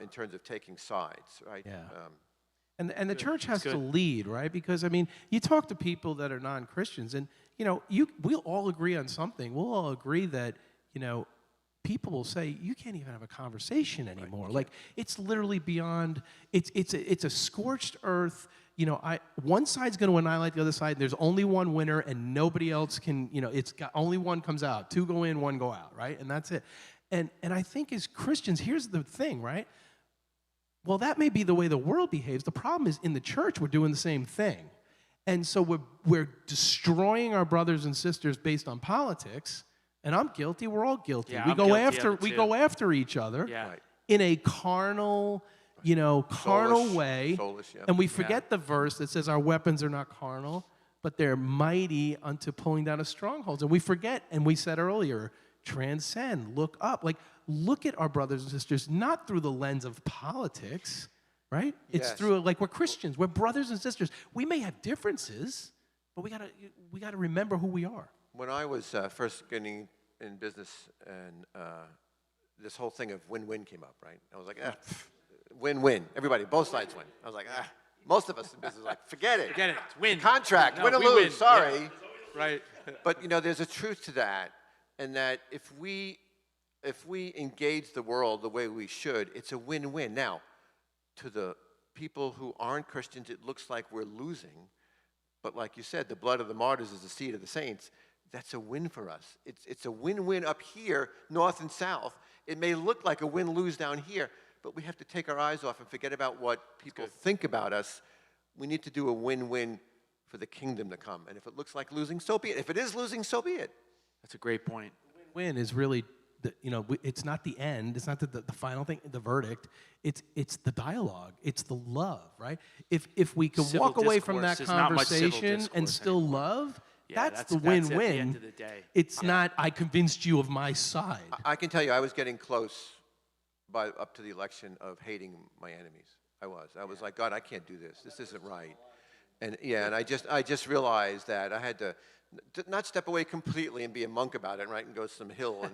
in terms of taking sides, right? Yeah. And the church has to good. lead, right? Because I mean, you talk to people that are non-Christians, and we'll all agree on something. We'll all agree that people will say you can't even have a conversation anymore. Like it's literally beyond. It's a scorched earth. One side's going to annihilate the other side. And there's only one winner, and nobody else can. It's got only one comes out. Two go in, one go out, right? And that's it. And I think as Christians, here's the thing, right? Well, that may be the way the world behaves. The problem is in the church, we're doing the same thing. And so we're destroying our brothers and sisters based on politics. And I'm guilty. We're all guilty. Yeah, we I'm go guilty after of it we too. go after each other Yeah. Right. in a carnal, carnal Soulish, way. soulish, yeah. And we forget the verse that says our weapons are not carnal, but they're mighty unto pulling down of strongholds. And we forget, and we said earlier, transcend, look up. Like, look at our brothers and sisters, not through the lens of politics, right? It's Yes. through, like, we're Christians. We're brothers and sisters. We may have differences, but we gotta remember who we are. When I was first getting in business, and this whole thing of win-win came up, right? I was like, win-win. Everybody, both sides win. I was like, most of us in business are like, forget it. Forget it. It's win. Contract, No, win or we lose, win. sorry. Yeah. Right. But there's a truth to that, and that if we engage the world the way we should, it's a win-win. Now, to the people who aren't Christians, it looks like we're losing. But like you said, the blood of the martyrs is the seed of the saints. That's a win for us. It's a win-win up here, north and south. It may look like a win-lose down here, but we have to take our eyes off and forget about what people think about us. We need to do a win-win for the kingdom to come. And if it looks like losing, so be it. If it is losing, so be it. That's a great point. Win is really, it's not the end. It's not the final thing, the verdict. It's the dialogue. It's the love, right? If we can Civil walk away from discourse. that There's not much civil conversation and discourse still anymore. love, Yeah, that's the at the end win-win. of the day. It's not, I convinced you of my side. I can tell you, I was getting close up to the election of hating my enemies. I was like, God, I can't do this. This isn't right. And and I just realized that I had to not step away completely and be a monk about it, right, and go some hill,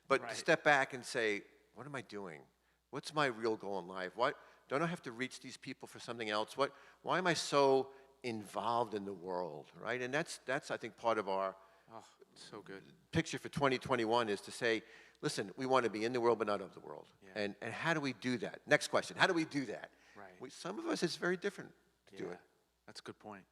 but to step back and say, what am I doing? What's my real goal in life? Don't I have to reach these people for something else? Why am I so involved in the world, right? And that's I think part of our So good. picture for 2021 is to say, listen, we want to be in the world but not of the world. Yeah. And how do we do that? Next question, how do we do that? Right. Some of us, it's very different to do it. That's a good point.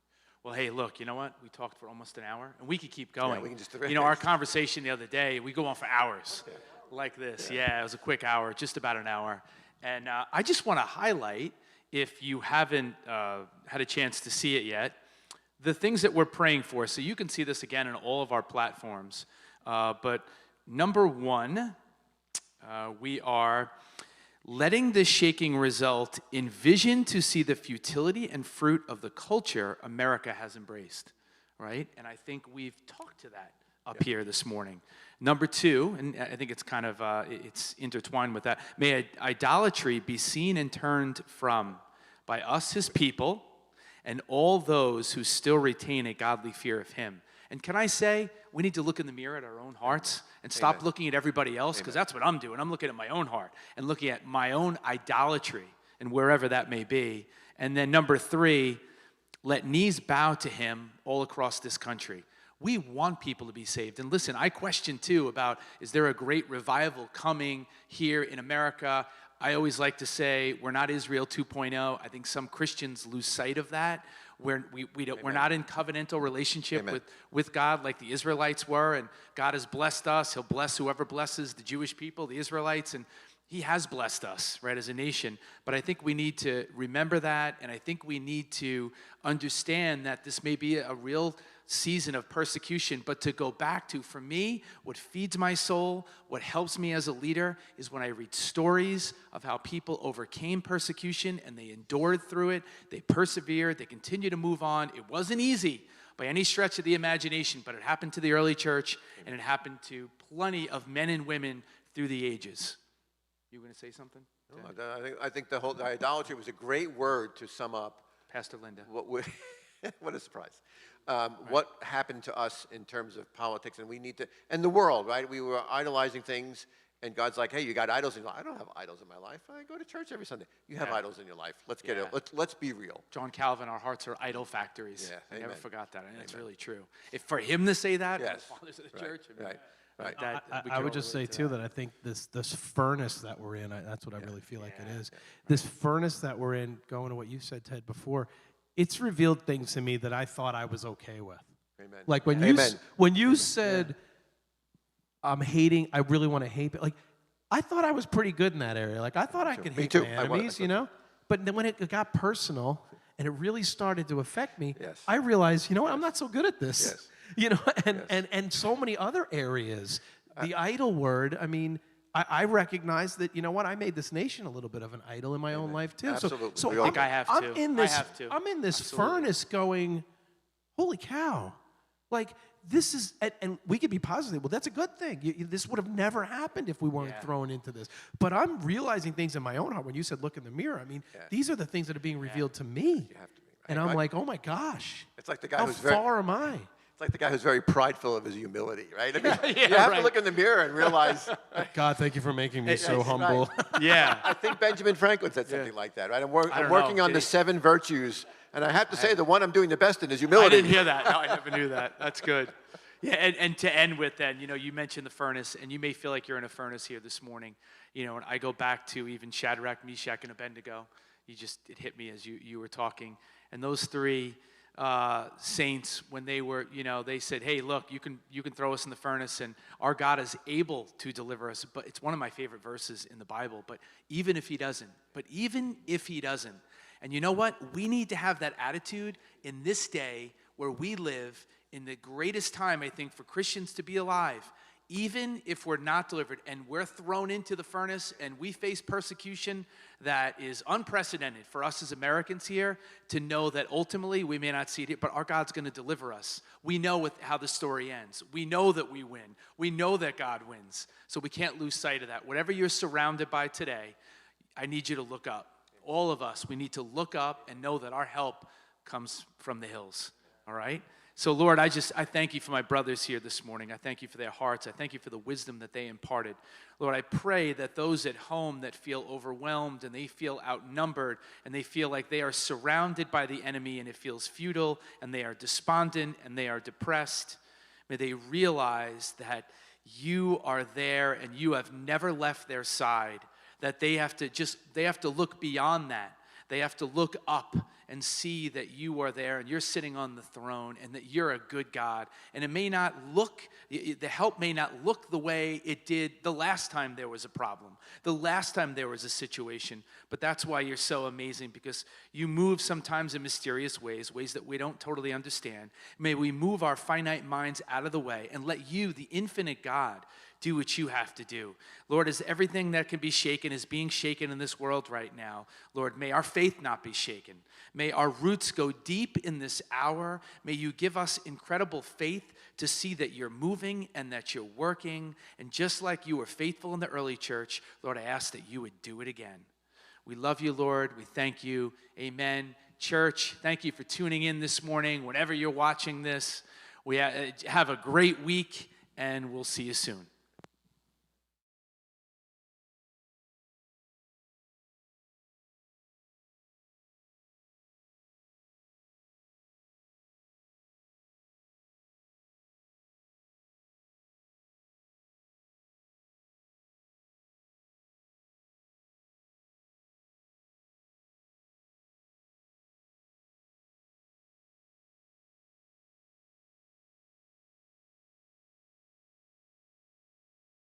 Well, hey, look, you know what? We talked for almost an hour, and we could keep going. we can just- our conversation the other day, we go on for hours like this. Yeah, it was a quick hour, just about an hour. And I just want to highlight, if you haven't had a chance to see it yet, the things that we're praying for. So you can see this again in all of our platforms. But number one, we are letting this shaking result in vision to see the futility and fruit of the culture America has embraced, right? And I think we've talked to that up here this morning. Number two, and I think it's kind of, it's intertwined with that, may idolatry be seen and turned from by us, his people, and all those who still retain a godly fear of him. And can I say, we need to look in the mirror at our own hearts and stop Amen. looking at everybody else, because that's what I'm doing. I'm looking at my own heart and looking at my own idolatry and wherever that may be. And then number three, let knees bow to him all across this country. We want people to be saved. And listen, I question too about, is there a great revival coming here in America? I always like to say, we're not Israel 2.0. I think some Christians lose sight of that. We're not in covenantal relationship with God like the Israelites were, and God has blessed us. He'll bless whoever blesses the Jewish people, the Israelites, and he has blessed us, right, as a nation. But I think we need to remember that, and I think we need to understand that this may be a real season of persecution, but to go back to, for me, what feeds my soul, what helps me as a leader, is when I read stories of how people overcame persecution and they endured through it, they persevered, they continue to move on. It wasn't easy by any stretch of the imagination, but it happened to the early church, and it happened to plenty of men and women through the ages. You going to say something? I think the idolatry was a great word to sum up Pastor Linda. what a surprise. What happened to us in terms of politics, and we need to, and the world, right? We were idolizing things, And God's like, hey, you got idols in your life. I don't have idols in my life. I go to church every Sunday. You have Yeah. idols in your life. Let's get Yeah. it. Let's be real. John Calvin, our hearts are idol factories. Yeah, I never amen. forgot that. And it's really true. If for him to say that, Yes. the fathers of the Right, church, I mean, right, right. that, we I can would all just say relate to too that I think this furnace that we're in, that's what I really feel like it Yeah. is. This furnace that we're in, going to what you said, Ted, before, it's revealed things to me that I thought I was okay with. Amen. Like when Amen. you said, I really want to hate, like I thought I was pretty good in that area. Like I thought I could Me hate too. my I wa- enemies, you know. But then when it got personal and it really started to affect me, Yes. I realized, you know what, I'm not so good at this. Yes. You know, and so many other areas. The idol word, I mean, I recognize that, you know what, I made this nation a little bit of an idol in my own life too. Absolutely. So We all I'm, do. I have I'm to. in I this, have to. I'm in this Absolutely. furnace going, holy cow. Like, this is, and we could be positive. Well, that's a good thing. This would have never happened if we weren't Yeah. thrown into this. But I'm realizing things in my own heart. When you said look in the mirror, I mean, these are the things that are being revealed to me. You have to be. Right? And I'm Right? like, oh my gosh. It's like the guy How who's very. far am I? It's like the guy who's very prideful of his humility, right? I mean, Yeah, you have right. to look in the mirror and realize. God, thank you for making me so That's humble. right. Yeah. I think Benjamin Franklin said something like that, right? I'm I don't working know. on Did the he? 7 virtues, and I have to say the one I'm doing the best in is I humility. didn't hear that. No, I never knew that. That's good. Yeah, and to end with then, you know, you mentioned the furnace, and you may feel like you're in a furnace here this morning. You know, and I go back to even Shadrach, Meshach, and Abednego. It hit me as you were talking. And those 3 saints, when they were, you know, they said, hey, look, you can throw us in the furnace, and our God is able to deliver us. But it's one of my favorite verses in the Bible. But even if he doesn't, and you know what? We need to have that attitude in this day where we live in the greatest time, I think, for Christians to be alive. Even if we're not delivered and we're thrown into the furnace and we face persecution that is unprecedented for us as Americans here, to know that ultimately we may not see it, but our God's going to deliver us. We know how the story ends. We know that we win. We know that God wins. So we can't lose sight of that. Whatever you're surrounded by today, I need you to look up. All of us, we need to look up and know that our help comes from the hills. All right? So, Lord, I thank you for my brothers here this morning. I thank you for their hearts. I thank you for the wisdom that they imparted. Lord, I pray that those at home that feel overwhelmed and they feel outnumbered and they feel like they are surrounded by the enemy and it feels futile and they are despondent and they are depressed, may they realize that you are there and you have never left their side, that they have to look beyond that. They have to look up and see that you are there and you're sitting on the throne and that you're a good God. And the help may not look the way it did the last time there was a problem, the last time there was a situation. But that's why you're so amazing, because you move sometimes in mysterious ways that we don't totally understand. May we move our finite minds out of the way and let you, the infinite God, do what you have to do. Lord, as everything that can be shaken is being shaken in this world right now, Lord, may our faith not be shaken. May our roots go deep in this hour. May you give us incredible faith to see that you're moving and that you're working. And just like you were faithful in the early church, Lord, I ask that you would do it again. We love you, Lord. We thank you. Amen. Church, thank you for tuning in this morning. Whenever you're watching this, we have a great week, and we'll see you soon.